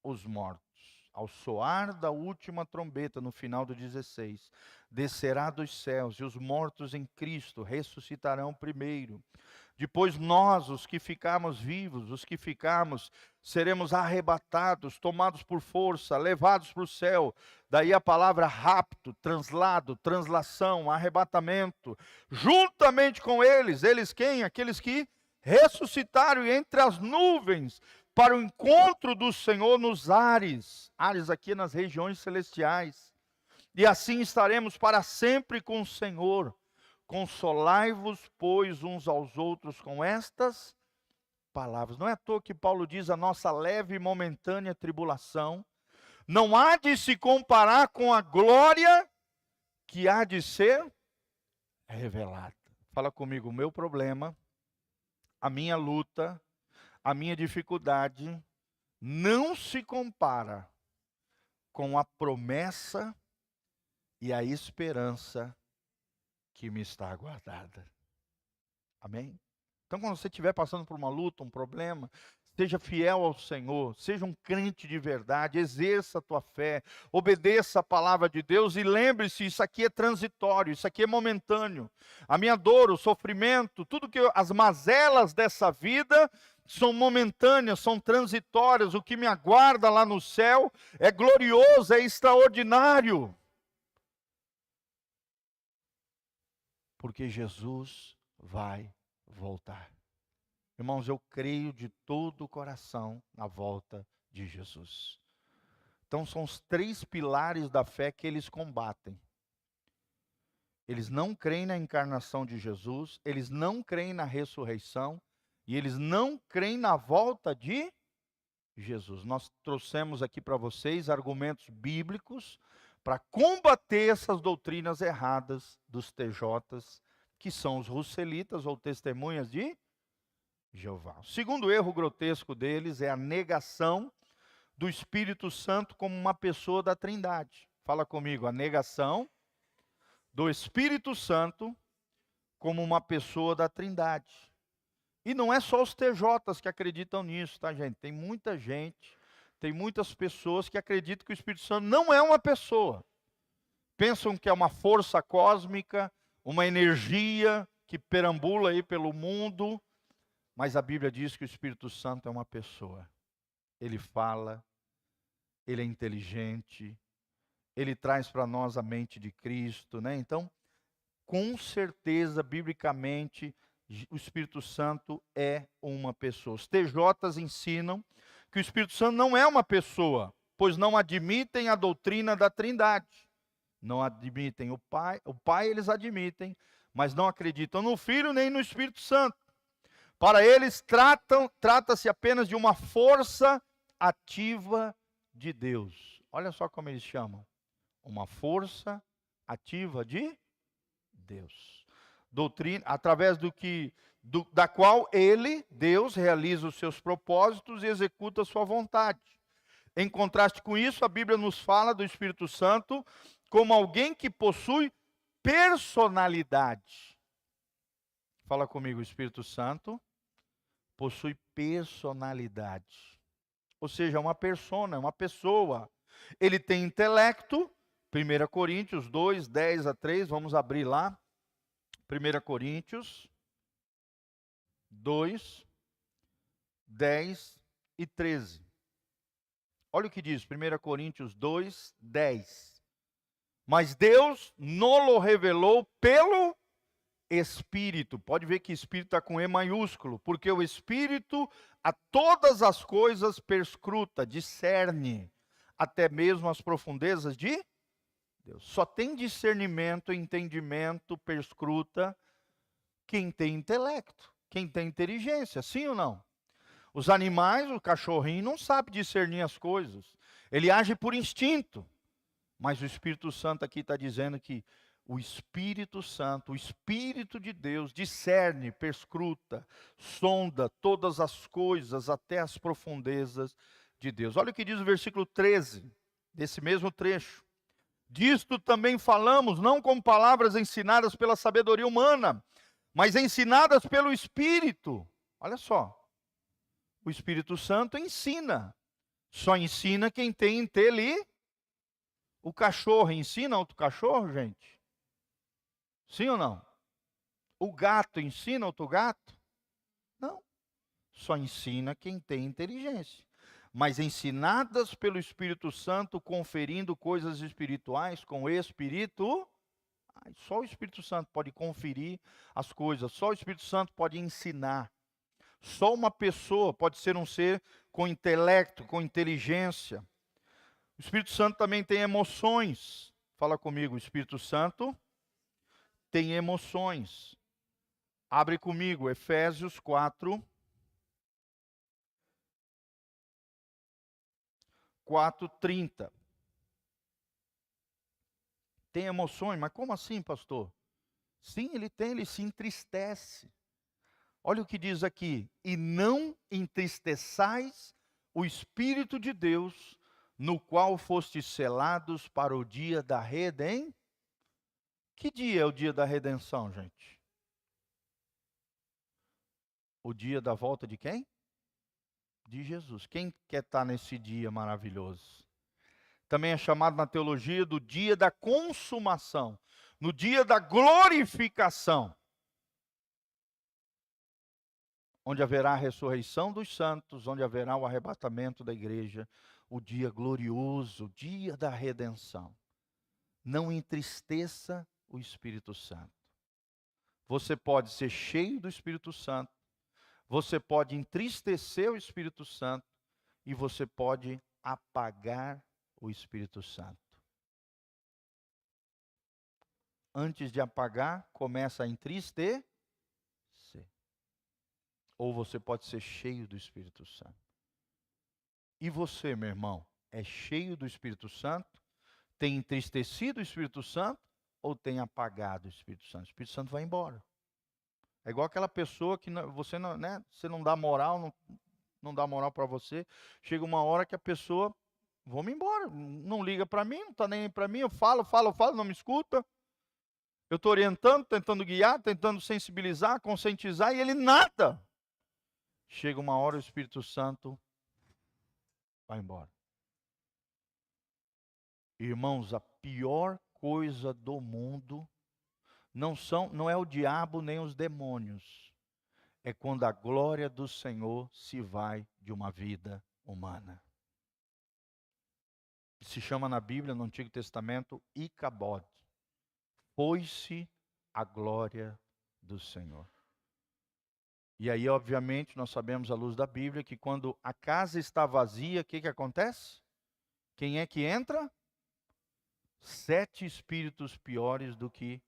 os mortos. Ao soar da última trombeta, no final do 16, descerá dos céus e os mortos em Cristo ressuscitarão primeiro. Depois nós, os que ficarmos vivos, os que ficarmos, seremos arrebatados, tomados por força, levados para o céu. Daí a palavra rapto, translado, translação, arrebatamento. Juntamente com eles, eles quem? Aqueles que ressuscitaram entre as nuvens, para o encontro do Senhor nos ares. Ares aqui nas regiões celestiais. E assim estaremos para sempre com o Senhor. Consolai-vos, pois, uns aos outros com estas palavras. Não é à toa que Paulo diz a nossa leve e momentânea tribulação não há de se comparar com a glória que há de ser revelada. Fala comigo, o meu problema, a minha luta, a minha dificuldade não se compara com a promessa e a esperança que me está aguardada. Amém? Então, quando você estiver passando por uma luta, um problema, seja fiel ao Senhor, seja um crente de verdade, exerça a tua fé, obedeça a palavra de Deus e lembre-se, isso aqui é transitório, isso aqui é momentâneo. A minha dor, o sofrimento, tudo que as mazelas dessa vida são momentâneas, são transitórias. O que me aguarda lá no céu é glorioso, é extraordinário. Porque Jesus vai voltar. Irmãos, eu creio de todo o coração na volta de Jesus. Então são os 3 pilares da fé que eles combatem. Eles não creem na encarnação de Jesus, eles não creem na ressurreição e eles não creem na volta de Jesus. Nós trouxemos aqui para vocês argumentos bíblicos para combater essas doutrinas erradas dos TJs, que são os russelitas ou testemunhas de Jeová. O segundo erro grotesco deles é a negação do Espírito Santo como uma pessoa da Trindade. Fala comigo, a negação do Espírito Santo como uma pessoa da Trindade. E não é só os TJs que acreditam nisso, tá, gente? Tem muita gente, tem muitas pessoas que acreditam que o Espírito Santo não é uma pessoa. Pensam que é uma força cósmica, uma energia que perambula aí pelo mundo. Mas a Bíblia diz que o Espírito Santo é uma pessoa. Ele fala, ele é inteligente, ele traz para nós a mente de Cristo, né? Então, com certeza, biblicamente, o Espírito Santo é uma pessoa. Os TJs ensinam que o Espírito Santo não é uma pessoa, pois não admitem a doutrina da Trindade. Não admitem o Pai eles admitem, mas não acreditam no Filho nem no Espírito Santo. Para eles, trata-se apenas de uma força ativa de Deus. Olha só como eles chamam. Uma força ativa de Deus. Doutrina, através da qual ele, Deus, realiza os seus propósitos e executa a sua vontade. Em contraste com isso, a Bíblia nos fala do Espírito Santo como alguém que possui personalidade. Fala comigo, o Espírito Santo possui personalidade. Ou seja, uma persona, uma pessoa. Ele tem intelecto, 1 Coríntios 2, 10 a 3, vamos abrir lá. 1 Coríntios 2, 10 e 13. Olha o que diz, 1 Coríntios 2, 10. Mas Deus nos revelou pelo Espírito. Pode ver que Espírito está com E maiúsculo, porque o Espírito a todas as coisas perscruta, discerne, até mesmo as profundezas de Deus. Só tem discernimento, entendimento, perscruta quem tem intelecto, quem tem inteligência, sim ou não? Os animais, o cachorrinho não sabe discernir as coisas, ele age por instinto, mas o Espírito Santo aqui está dizendo que o Espírito Santo, o Espírito de Deus, discerne, perscruta, sonda todas as coisas até as profundezas de Deus. Olha o que diz o versículo 13, desse mesmo trecho. Disto também falamos, não com palavras ensinadas pela sabedoria humana, mas ensinadas pelo Espírito. Olha só, o Espírito Santo ensina. Só ensina quem tem inteligência. O cachorro ensina outro cachorro, gente? Sim ou não? O gato ensina outro gato? Não. Só ensina quem tem inteligência. Mas ensinadas pelo Espírito Santo, conferindo coisas espirituais com o Espírito. Só o Espírito Santo pode conferir as coisas. Só o Espírito Santo pode ensinar. Só uma pessoa pode ser um ser com intelecto, com inteligência. O Espírito Santo também tem emoções. Fala comigo, o Espírito Santo tem emoções. Abre comigo, Efésios 4, 4:30. Tem emoções, mas como assim, pastor? Sim, ele tem, ele se entristece. Olha o que diz aqui: e não entristeçais o Espírito de Deus, no qual fostes selados para o dia da redenção. Que dia é o dia da redenção, gente? O dia da volta de quem? De Jesus. Quem quer estar nesse dia maravilhoso? Também é chamado na teologia do dia da consumação, no dia da glorificação, onde haverá a ressurreição dos santos, onde haverá o arrebatamento da igreja, o dia glorioso, o dia da redenção. Não entristeça o Espírito Santo. Você pode ser cheio do Espírito Santo, você pode entristecer o Espírito Santo e você pode apagar o Espírito Santo. Antes de apagar, começa a entristecer. Ou você pode ser cheio do Espírito Santo. E você, meu irmão, é cheio do Espírito Santo? Tem entristecido o Espírito Santo? Ou tem apagado o Espírito Santo? O Espírito Santo vai embora. É igual aquela pessoa que você não, né, você não dá moral, não dá moral para você. Chega uma hora que a pessoa, vamos embora, não liga para mim, não está nem para mim, eu falo, não me escuta. Eu estou orientando, tentando guiar, tentando sensibilizar, conscientizar, e ele nada. Chega uma hora, o Espírito Santo vai embora. Irmãos, a pior coisa do mundo não é o diabo nem os demônios. É quando a glória do Senhor se vai de uma vida humana. Se chama na Bíblia, no Antigo Testamento, Icabod. Foi-se a glória do Senhor. E aí, obviamente, nós sabemos à luz da Bíblia que quando a casa está vazia, o que acontece? Quem é que entra? 7 espíritos piores do que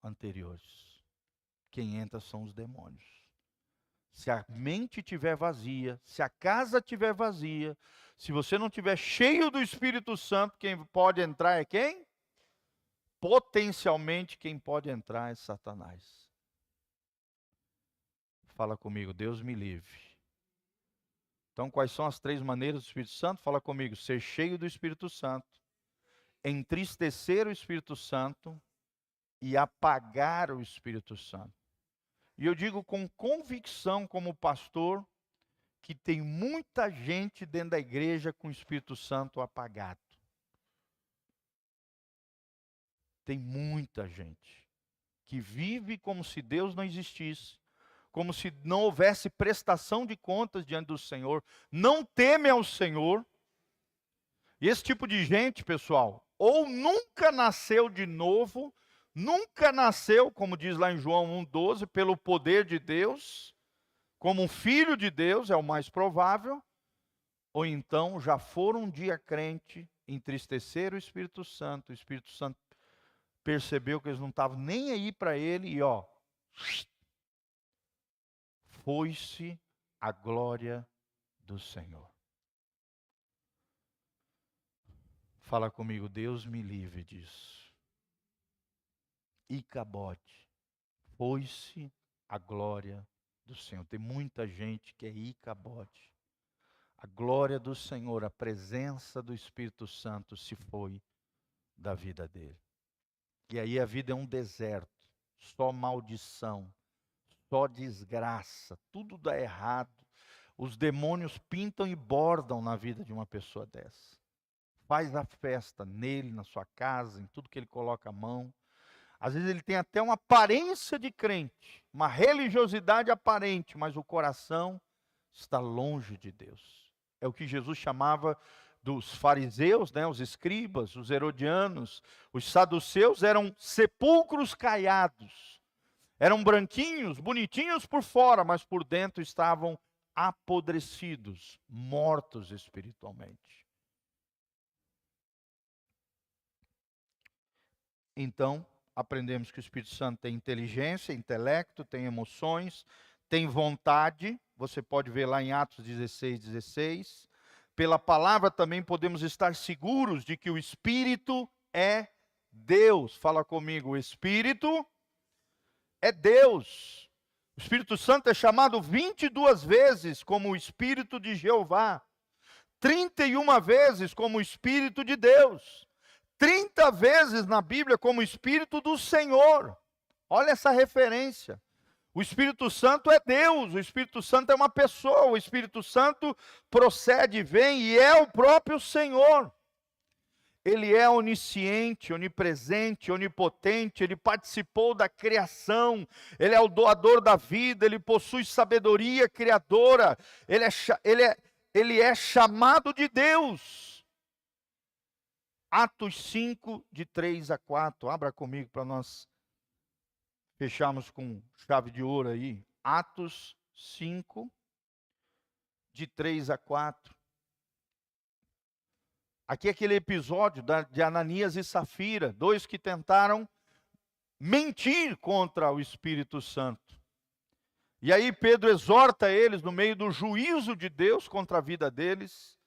anteriores. Quem entra são os demônios. Se a mente estiver vazia, se a casa estiver vazia, se você não estiver cheio do Espírito Santo, quem pode entrar é quem? Potencialmente quem pode entrar é Satanás. Fala comigo, Deus me livre. Então, quais são as 3 maneiras do Espírito Santo? Fala comigo, ser cheio do Espírito Santo, entristecer o Espírito Santo e apagar o Espírito Santo. E eu digo com convicção como pastor, que tem muita gente dentro da igreja com o Espírito Santo apagado. Tem muita gente que vive como se Deus não existisse, como se não houvesse prestação de contas diante do Senhor, não teme ao Senhor. E esse tipo de gente, pessoal, ou nunca nasceu de novo, nunca nasceu, como diz lá em João 1,12, pelo poder de Deus, como um filho de Deus, é o mais provável, ou então já foram um dia crente, entristeceram o Espírito Santo percebeu que eles não estavam nem aí para ele e foi-se a glória do Senhor. Fala comigo, Deus me livre disso. Icabote, foi-se a glória do Senhor. Tem muita gente que é Icabote. A glória do Senhor, a presença do Espírito Santo se foi da vida dele. E aí a vida é um deserto, só maldição, só desgraça, tudo dá errado. Os demônios pintam e bordam na vida de uma pessoa dessa. Faz a festa nele, na sua casa, em tudo que ele coloca a mão. Às vezes ele tem até uma aparência de crente, uma religiosidade aparente, mas o coração está longe de Deus. É o que Jesus chamava dos fariseus, né, os escribas, os herodianos. Os saduceus eram sepulcros caiados. Eram branquinhos, bonitinhos por fora, mas por dentro estavam apodrecidos, mortos espiritualmente. Então, aprendemos que o Espírito Santo tem inteligência, intelecto, tem emoções, tem vontade. Você pode ver lá em Atos 16:16. Pela palavra também podemos estar seguros de que o Espírito é Deus. Fala comigo, o Espírito é Deus. O Espírito Santo é chamado 22 vezes como o Espírito de Jeová, 31 vezes como o Espírito de Deus, 30 vezes na Bíblia como o Espírito do Senhor. Olha essa referência. O Espírito Santo é Deus, o Espírito Santo é uma pessoa, o Espírito Santo procede, vem e é o próprio Senhor. Ele é onisciente, onipresente, onipotente, ele participou da criação, ele é o doador da vida, ele possui sabedoria criadora, ele é chamado de Deus. Atos 5, de 3 a 4, abra comigo para nós fecharmos com chave de ouro aí. Atos 5, de 3 a 4. Aqui é aquele episódio de Ananias e Safira, dois que tentaram mentir contra o Espírito Santo. E aí Pedro exorta eles no meio do juízo de Deus contra a vida deles.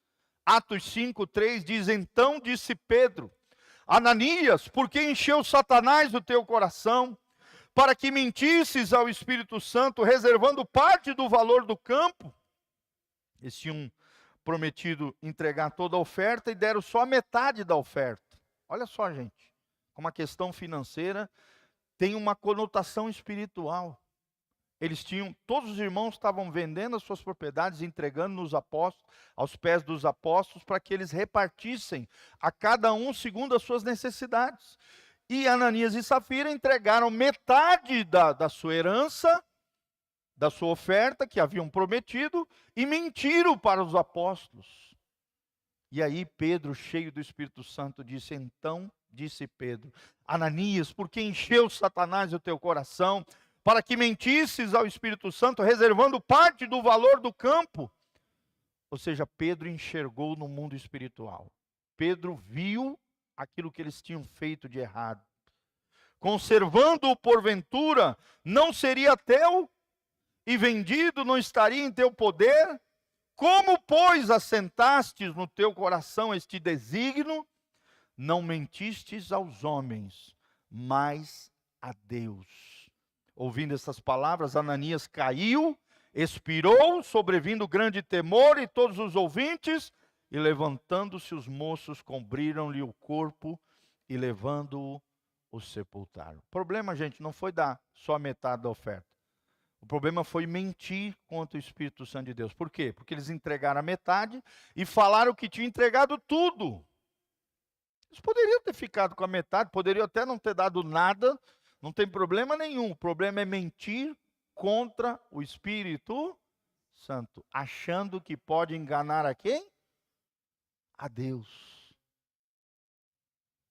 Atos 5, 3 diz: então disse Pedro, Ananias, por que encheu Satanás o teu coração, para que mentisses ao Espírito Santo, reservando parte do valor do campo? Eles tinham prometido entregar toda a oferta e deram só a metade da oferta. Olha só, gente, como a questão financeira tem uma conotação espiritual. Todos os irmãos estavam vendendo as suas propriedades, entregando nos apóstolos, aos pés dos apóstolos, para que eles repartissem a cada um segundo as suas necessidades. E Ananias e Safira entregaram metade da sua herança, da sua oferta que haviam prometido, e mentiram para os apóstolos. E aí Pedro, cheio do Espírito Santo, disse: então disse Pedro, Ananias, por que encheu Satanás o teu coração, para que mentisses ao Espírito Santo, reservando parte do valor do campo? Ou seja, Pedro enxergou no mundo espiritual. Pedro viu aquilo que eles tinham feito de errado. Conservando-o porventura, não seria teu? E vendido não estaria em teu poder? Como, pois, assentastes no teu coração este desígnio? Não mentistes aos homens, mas a Deus. Ouvindo essas palavras, Ananias caiu, expirou, sobrevindo grande temor, e todos os ouvintes, e levantando-se os moços, cobriram-lhe o corpo, e levando-o, o sepultaram. O problema, gente, não foi dar só a metade da oferta. O problema foi mentir contra o Espírito Santo de Deus. Por quê? Porque eles entregaram a metade e falaram que tinham entregado tudo. Eles poderiam ter ficado com a metade, poderiam até não ter dado nada, não tem problema nenhum. O problema é mentir contra o Espírito Santo, achando que pode enganar a quem? A Deus.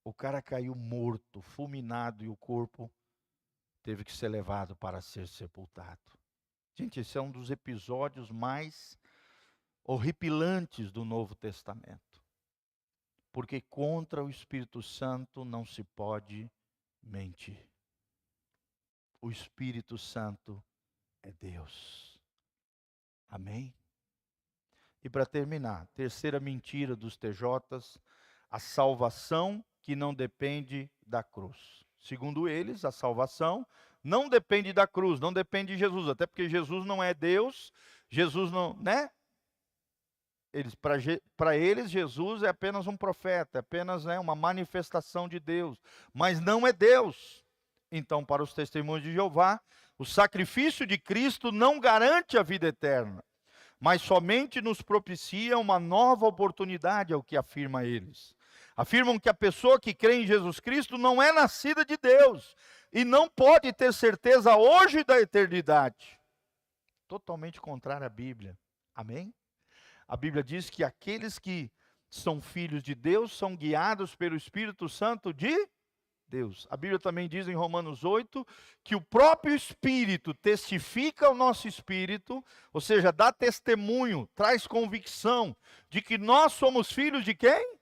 O cara caiu morto, fulminado, e o corpo teve que ser levado para ser sepultado. Gente, esse é um dos episódios mais horripilantes do Novo Testamento. Porque contra o Espírito Santo não se pode mentir. O Espírito Santo é Deus. Amém? E para terminar, terceira mentira dos TJs, a salvação que não depende da cruz. Segundo eles, a salvação não depende da cruz, não depende de Jesus, até porque Jesus não é Deus, Jesus não, né? Para eles, Jesus é apenas um profeta, é apenas, né, uma manifestação de Deus, mas não é Deus. Então, para os testemunhos de Jeová, o sacrifício de Cristo não garante a vida eterna, mas somente nos propicia uma nova oportunidade, é o que afirma eles. Afirmam que a pessoa que crê em Jesus Cristo não é nascida de Deus e não pode ter certeza hoje da eternidade. Totalmente contrário à Bíblia. Amém? A Bíblia diz que aqueles que são filhos de Deus são guiados pelo Espírito Santo de Deus. A Bíblia também diz em Romanos 8 que o próprio Espírito testifica ao nosso espírito, ou seja, dá testemunho, traz convicção de que nós somos filhos de quem?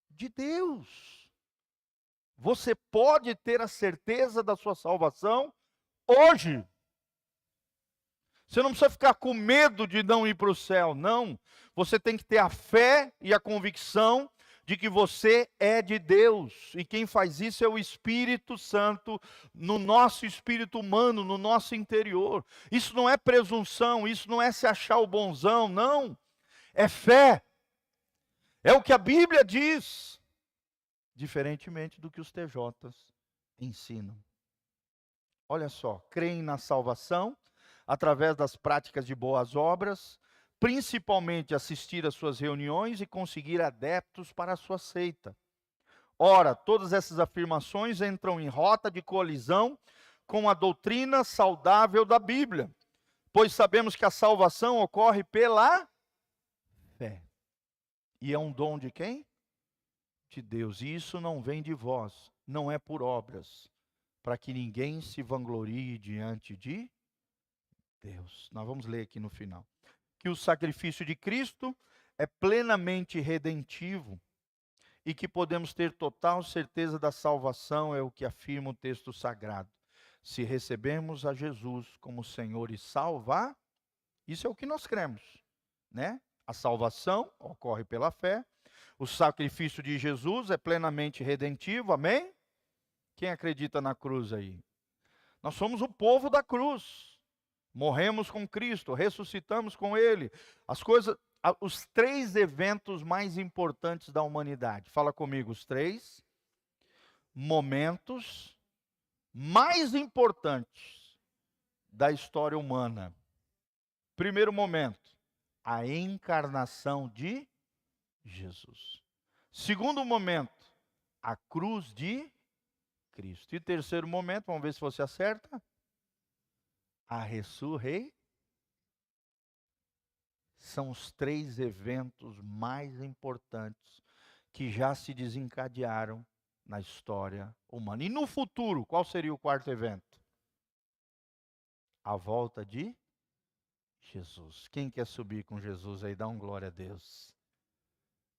De Deus. Você pode ter a certeza da sua salvação hoje. Você não precisa ficar com medo de não ir para o céu, não. Você tem que ter a fé e a convicção de que você é de Deus. E quem faz isso é o Espírito Santo no nosso espírito humano, no nosso interior. Isso não é presunção, isso não é se achar o bonzão, não. É fé. É o que a Bíblia diz, diferentemente do que os TJs ensinam. olha só, creem na salvação através das práticas de boas obras, principalmente assistir às suas reuniões e conseguir adeptos para a sua seita. Ora, todas essas afirmações entram em rota de colisão com a doutrina saudável da Bíblia, pois sabemos que a salvação ocorre pela fé. E é um dom de quem? De Deus. E isso não vem de vós, não é por obras, para que ninguém se vanglorie diante de Deus. Nós vamos ler aqui no final. Que o sacrifício de Cristo é plenamente redentivo e que podemos ter total certeza da salvação, é o que afirma o texto sagrado. Se recebemos a Jesus como Senhor e Salvador, isso é o que nós cremos, né? A salvação ocorre pela fé. O sacrifício de Jesus é plenamente redentivo, amém? Quem acredita na cruz aí? Nós somos o povo da cruz. Morremos com Cristo, ressuscitamos com Ele. Os 3 eventos mais importantes da humanidade. Fala comigo, os 3 momentos mais importantes da história humana. Primeiro momento, a encarnação de Jesus. Segundo momento, a cruz de Cristo. E terceiro momento, vamos ver se você acerta. A ressurreição. São os 3 eventos mais importantes que já se desencadearam na história humana. E no futuro, qual seria o 4º evento? A volta de Jesus. Quem quer subir com Jesus aí? Dá um glória a Deus.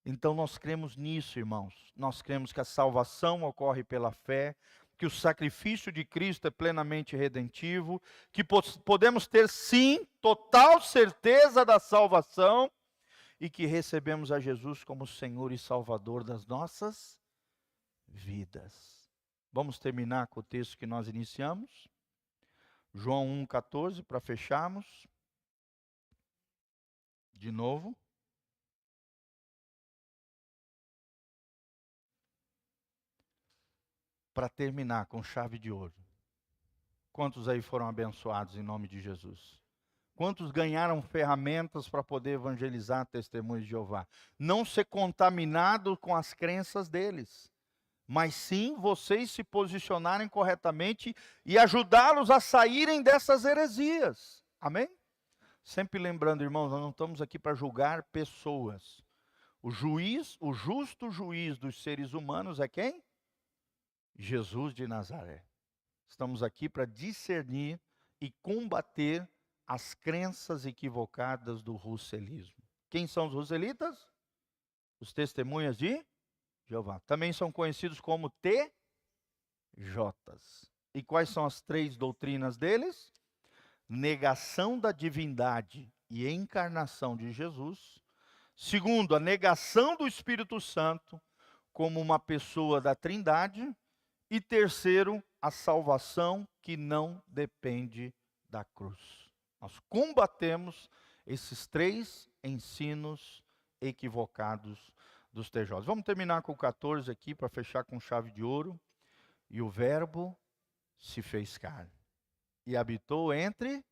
Então nós cremos nisso, irmãos. Nós cremos que a salvação ocorre pela fé, que o sacrifício de Cristo é plenamente redentivo, que podemos ter sim total certeza da salvação e que recebemos a Jesus como Senhor e Salvador das nossas vidas. Vamos terminar com o texto que nós iniciamos. João 1,14, para fecharmos. De novo. Para terminar com chave de ouro. Quantos aí foram abençoados em nome de Jesus? Quantos ganharam ferramentas para poder evangelizar testemunhos de Jeová? Não ser contaminado com as crenças deles, mas sim vocês se posicionarem corretamente e ajudá-los a saírem dessas heresias. Amém? Sempre lembrando, irmãos, nós não estamos aqui para julgar pessoas. O justo juiz dos seres humanos é quem? Jesus de Nazaré. Estamos aqui para discernir e combater as crenças equivocadas do russelismo. Quem são os russelitas? Os testemunhas de Jeová. Também são conhecidos como TJs. E quais são as 3 doutrinas deles? Negação da divindade e encarnação de Jesus. Segundo, a negação do Espírito Santo como uma pessoa da Trindade. E terceiro, a salvação que não depende da cruz. Nós combatemos esses 3 ensinos equivocados dos TJs. Vamos terminar com o 14 aqui, para fechar com chave de ouro. E o verbo se fez carne e habitou entre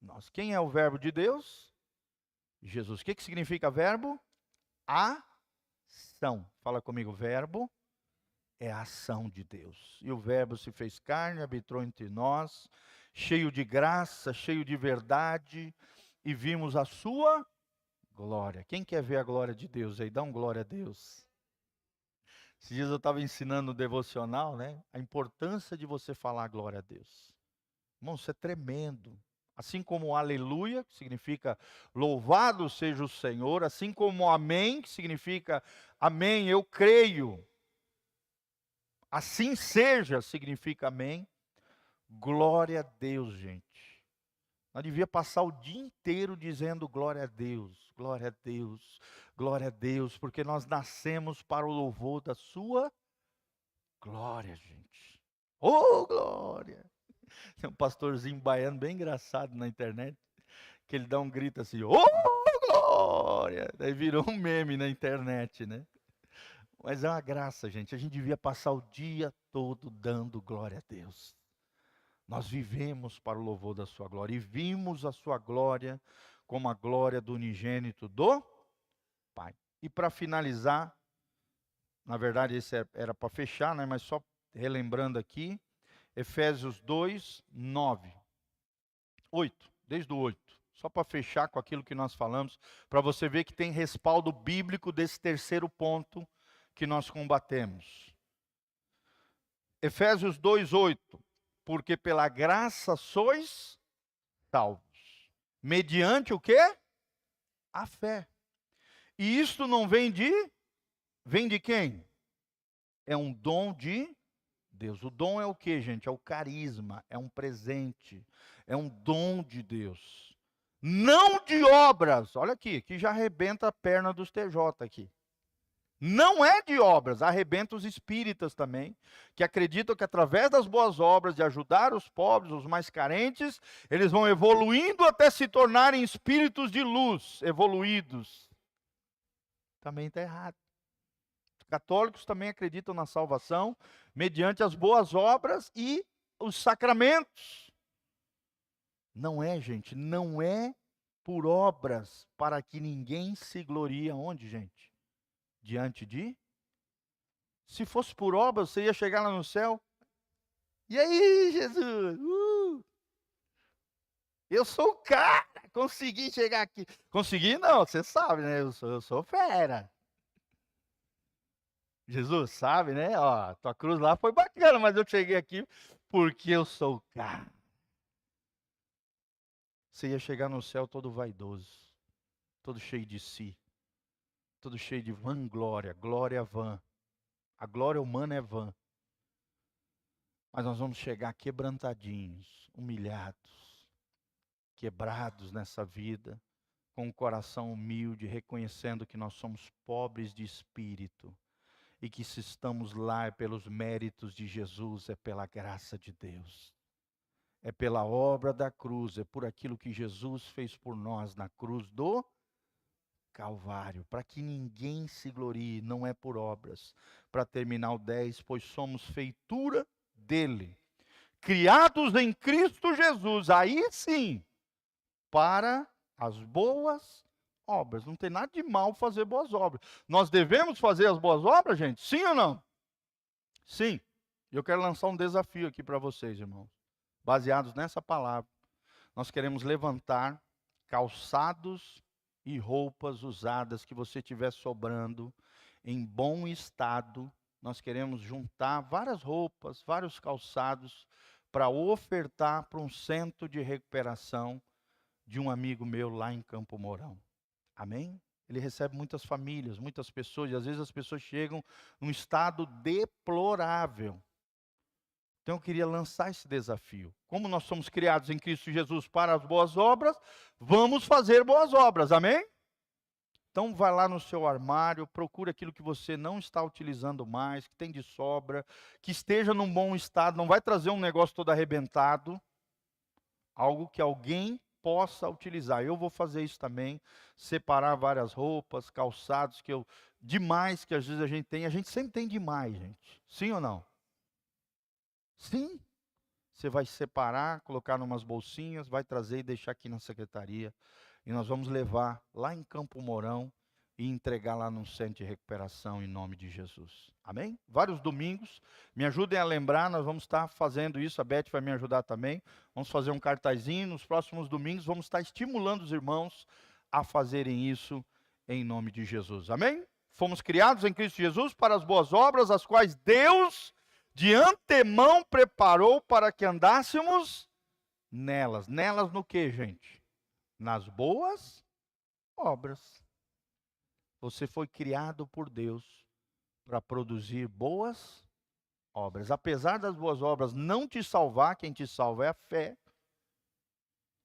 nós. Quem é o verbo de Deus? Jesus. O que significa verbo? Ação. Fala comigo, verbo é a ação de Deus. E o verbo se fez carne, habitou entre nós, cheio de graça, cheio de verdade, e vimos a sua glória. Quem quer ver a glória de Deus aí? Dá um glória a Deus. Esses dias eu estava ensinando no devocional, né? A importância de você falar glória a Deus. Irmão, isso é tremendo. Assim como aleluia, que significa louvado seja o Senhor, assim como amém, que significa amém, eu creio. Assim seja, significa amém. Glória a Deus, gente. Nós devíamos passar o dia inteiro dizendo glória a Deus, glória a Deus, glória a Deus, porque nós nascemos para o louvor da sua glória, gente. Oh, glória! Tem um pastorzinho baiano bem engraçado na internet, que ele dá um grito assim, oh, glória! Daí virou um meme na internet, né? Mas é uma graça, gente. A gente devia passar o dia todo dando glória a Deus. Nós vivemos para o louvor da sua glória e vimos a sua glória como a glória do unigênito do Pai. E para finalizar, na verdade esse era para fechar, né? Mas só relembrando aqui, Efésios 2, 9, 8, desde o 8. Só para fechar com aquilo que nós falamos, para você ver que tem respaldo bíblico desse terceiro ponto que nós combatemos. Efésios 2, 8. Porque pela graça sois salvos. Mediante o quê? A fé. E isto não vem de quem? É um dom de Deus. O dom é o quê, gente? É o carisma, é um presente, é um dom de Deus. Não de obras. Olha aqui, que já arrebenta a perna dos TJ aqui. Não é de obras, arrebenta os espíritas também, que acreditam que através das boas obras, de ajudar os pobres, os mais carentes, eles vão evoluindo até se tornarem espíritos de luz, evoluídos. Também está errado. Os católicos também acreditam na salvação mediante as boas obras e os sacramentos. Não é, gente, não é por obras para que ninguém se glorie aonde, gente? Diante de? Se fosse por obras, você ia chegar lá no céu. E aí, Jesus? Eu sou o cara, consegui chegar aqui. Consegui não, você sabe, né? Eu sou fera. Jesus sabe, né? Ó, tua cruz lá foi bacana, mas eu cheguei aqui porque eu sou o cara. Você ia chegar no céu todo vaidoso, todo cheio de si, todo cheio de vanglória, glória vã. A glória humana é vã. Mas nós vamos chegar quebrantadinhos, humilhados, quebrados nessa vida, com o coração humilde, reconhecendo que nós somos pobres de espírito e que se estamos lá é pelos méritos de Jesus, é pela graça de Deus. É pela obra da cruz, é por aquilo que Jesus fez por nós na cruz do Calvário, para que ninguém se glorie, não é por obras. Para terminar o 10, pois somos feitura dele, criados em Cristo Jesus, aí sim, para as boas obras. Não tem nada de mal fazer boas obras. Nós devemos fazer as boas obras, gente? Sim ou não? Sim. Eu quero lançar um desafio aqui para vocês, irmãos. Baseados nessa palavra, nós queremos levantar calçados e roupas usadas que você tiver sobrando, em bom estado. Nós queremos juntar várias roupas, vários calçados, para ofertar para um centro de recuperação de um amigo meu lá em Campo Mourão. Amém? Ele recebe muitas famílias, muitas pessoas, e às vezes as pessoas chegam num estado deplorável. Então eu queria lançar esse desafio. Como nós somos criados em Cristo Jesus para as boas obras, vamos fazer boas obras, amém? Então vai lá no seu armário, procura aquilo que você não está utilizando mais, que tem de sobra, que esteja num bom estado, não vai trazer um negócio todo arrebentado, algo que alguém possa utilizar. Eu vou fazer isso também, separar várias roupas, calçados, demais que às vezes a gente sempre tem demais, gente. Sim ou não? Sim. Você vai separar, colocar numas bolsinhas, vai trazer e deixar aqui na secretaria. E nós vamos levar lá em Campo Mourão e entregar lá no centro de recuperação em nome de Jesus. Amém? Vários domingos. Me ajudem a lembrar, nós vamos estar fazendo isso. A Beth vai me ajudar também. Vamos fazer um cartazinho. Nos próximos domingos vamos estar estimulando os irmãos a fazerem isso em nome de Jesus. Amém? Fomos criados em Cristo Jesus para as boas obras, as quais Deus de antemão preparou para que andássemos nelas. Nelas no que, gente? Nas boas obras. Você foi criado por Deus para produzir boas obras. Apesar das boas obras não te salvar, quem te salva é a fé.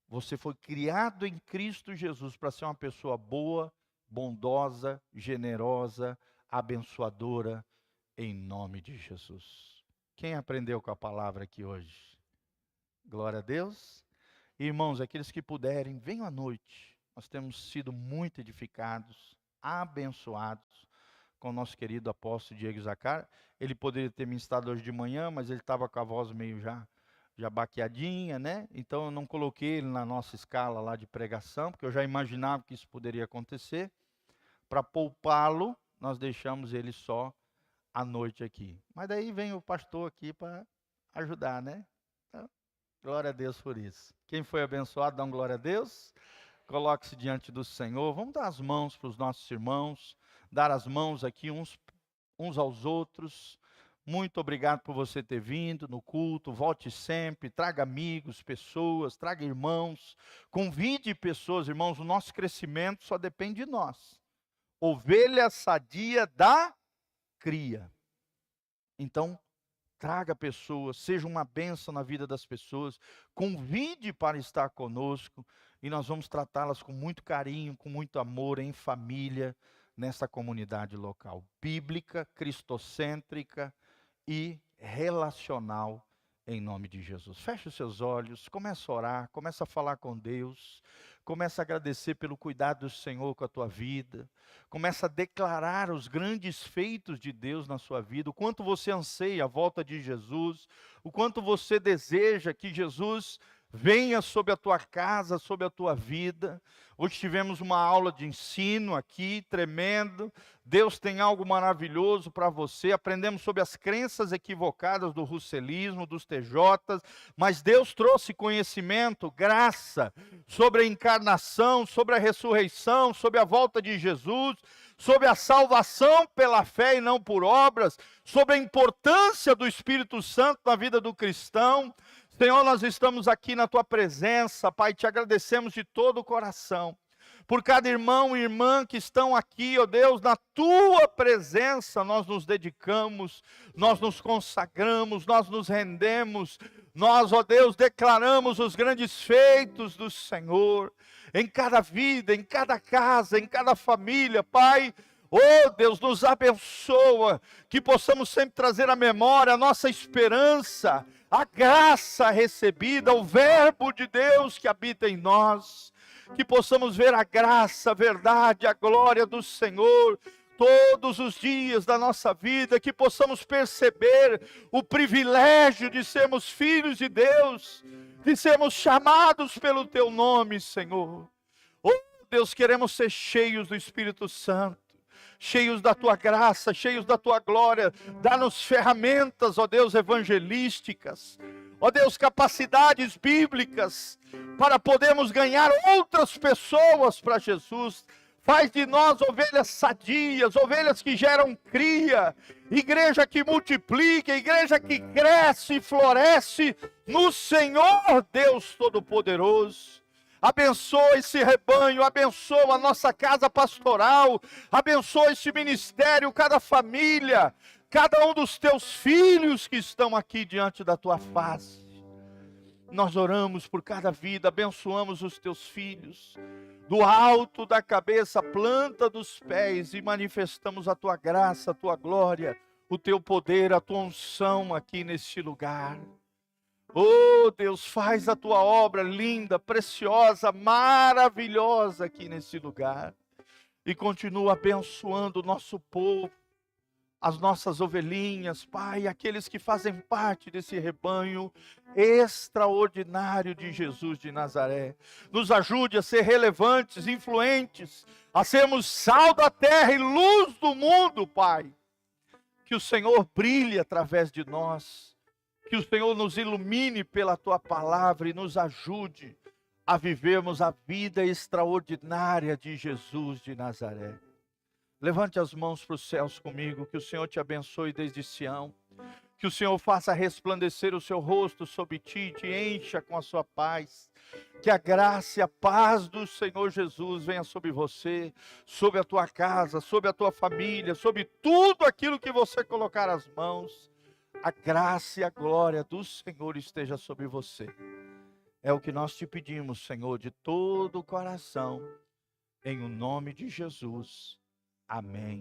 Você foi criado em Cristo Jesus para ser uma pessoa boa, bondosa, generosa, abençoadora, em nome de Jesus. Quem aprendeu com a palavra aqui hoje? Glória a Deus. Irmãos, aqueles que puderem, venham à noite. Nós temos sido muito edificados, abençoados com o nosso querido apóstolo Diego Zacar. Ele poderia ter ministrado hoje de manhã, mas ele estava com a voz meio já já baqueadinha, né? Então eu não coloquei ele na nossa escala lá de pregação, porque eu já imaginava que isso poderia acontecer. Para poupá-lo, nós deixamos ele só à noite aqui. Mas daí vem o pastor aqui para ajudar, né? Então, glória a Deus por isso. Quem foi abençoado, dá um glória a Deus. Coloque-se diante do Senhor. Vamos dar as mãos para os nossos irmãos, dar as mãos aqui uns aos outros. Muito obrigado por você ter vindo no culto. Volte sempre, traga amigos, pessoas, traga irmãos. Convide pessoas, irmãos. O nosso crescimento só depende de nós. Ovelha sadia da cria. Então, traga pessoas, seja uma bênção na vida das pessoas, convide para estar conosco e nós vamos tratá-las com muito carinho, com muito amor, em família, nessa comunidade local, bíblica, cristocêntrica e relacional, em nome de Jesus. Feche os seus olhos, começa a orar, começa a falar com Deus, começa a agradecer pelo cuidado do Senhor com a tua vida, começa a declarar os grandes feitos de Deus na sua vida, o quanto você anseia a volta de Jesus, o quanto você deseja que Jesus venha sobre a tua casa, sobre a tua vida. Hoje tivemos uma aula de ensino aqui, tremendo. Deus tem algo maravilhoso para você. Aprendemos sobre as crenças equivocadas do russelismo, dos TJs, mas Deus trouxe conhecimento, graça, sobre a encarnação, sobre a ressurreição, sobre a volta de Jesus, sobre a salvação pela fé e não por obras, sobre a importância do Espírito Santo na vida do cristão. Senhor, nós estamos aqui na tua presença, Pai, te agradecemos de todo o coração, por cada irmão e irmã que estão aqui, ó Deus, na tua presença nós nos dedicamos, nós nos consagramos, nós nos rendemos, nós, ó Deus, declaramos os grandes feitos do Senhor, em cada vida, em cada casa, em cada família, Pai. Oh Deus, nos abençoa, que possamos sempre trazer à memória a nossa esperança, a graça recebida, o verbo de Deus que habita em nós, que possamos ver a graça, a verdade, a glória do Senhor todos os dias da nossa vida, que possamos perceber o privilégio de sermos filhos de Deus, de sermos chamados pelo teu nome, Senhor. Oh Deus, queremos ser cheios do Espírito Santo, cheios da tua graça, cheios da tua glória. Dá-nos ferramentas, ó Deus, evangelísticas, ó Deus, capacidades bíblicas, para podermos ganhar outras pessoas para Jesus. Faz de nós ovelhas sadias, ovelhas que geram cria, igreja que multiplica, igreja que cresce e floresce no Senhor Deus Todo-Poderoso. Abençoa esse rebanho, abençoa a nossa casa pastoral, abençoa esse ministério, cada família, cada um dos teus filhos que estão aqui diante da tua face. Nós oramos por cada vida, abençoamos os teus filhos, do alto da cabeça, planta dos pés, e manifestamos a tua graça, a tua glória, o teu poder, a tua unção aqui neste lugar. Oh Deus, faz a tua obra linda, preciosa, maravilhosa aqui nesse lugar. E continua abençoando o nosso povo, as nossas ovelhinhas, Pai, aqueles que fazem parte desse rebanho extraordinário de Jesus de Nazaré. Nos ajude a ser relevantes, influentes, a sermos sal da terra e luz do mundo, Pai. Que o Senhor brilhe através de nós. Que o Senhor nos ilumine pela tua palavra e nos ajude a vivermos a vida extraordinária de Jesus de Nazaré. Levante as mãos para os céus comigo, que o Senhor te abençoe desde Sião, que o Senhor faça resplandecer o seu rosto sobre ti, te encha com a sua paz, que a graça e a paz do Senhor Jesus venha sobre você, sobre a tua casa, sobre a tua família, sobre tudo aquilo que você colocar as mãos. A graça e a glória do Senhor esteja sobre você. É o que nós te pedimos, Senhor, de todo o coração, em o nome de Jesus. Amém.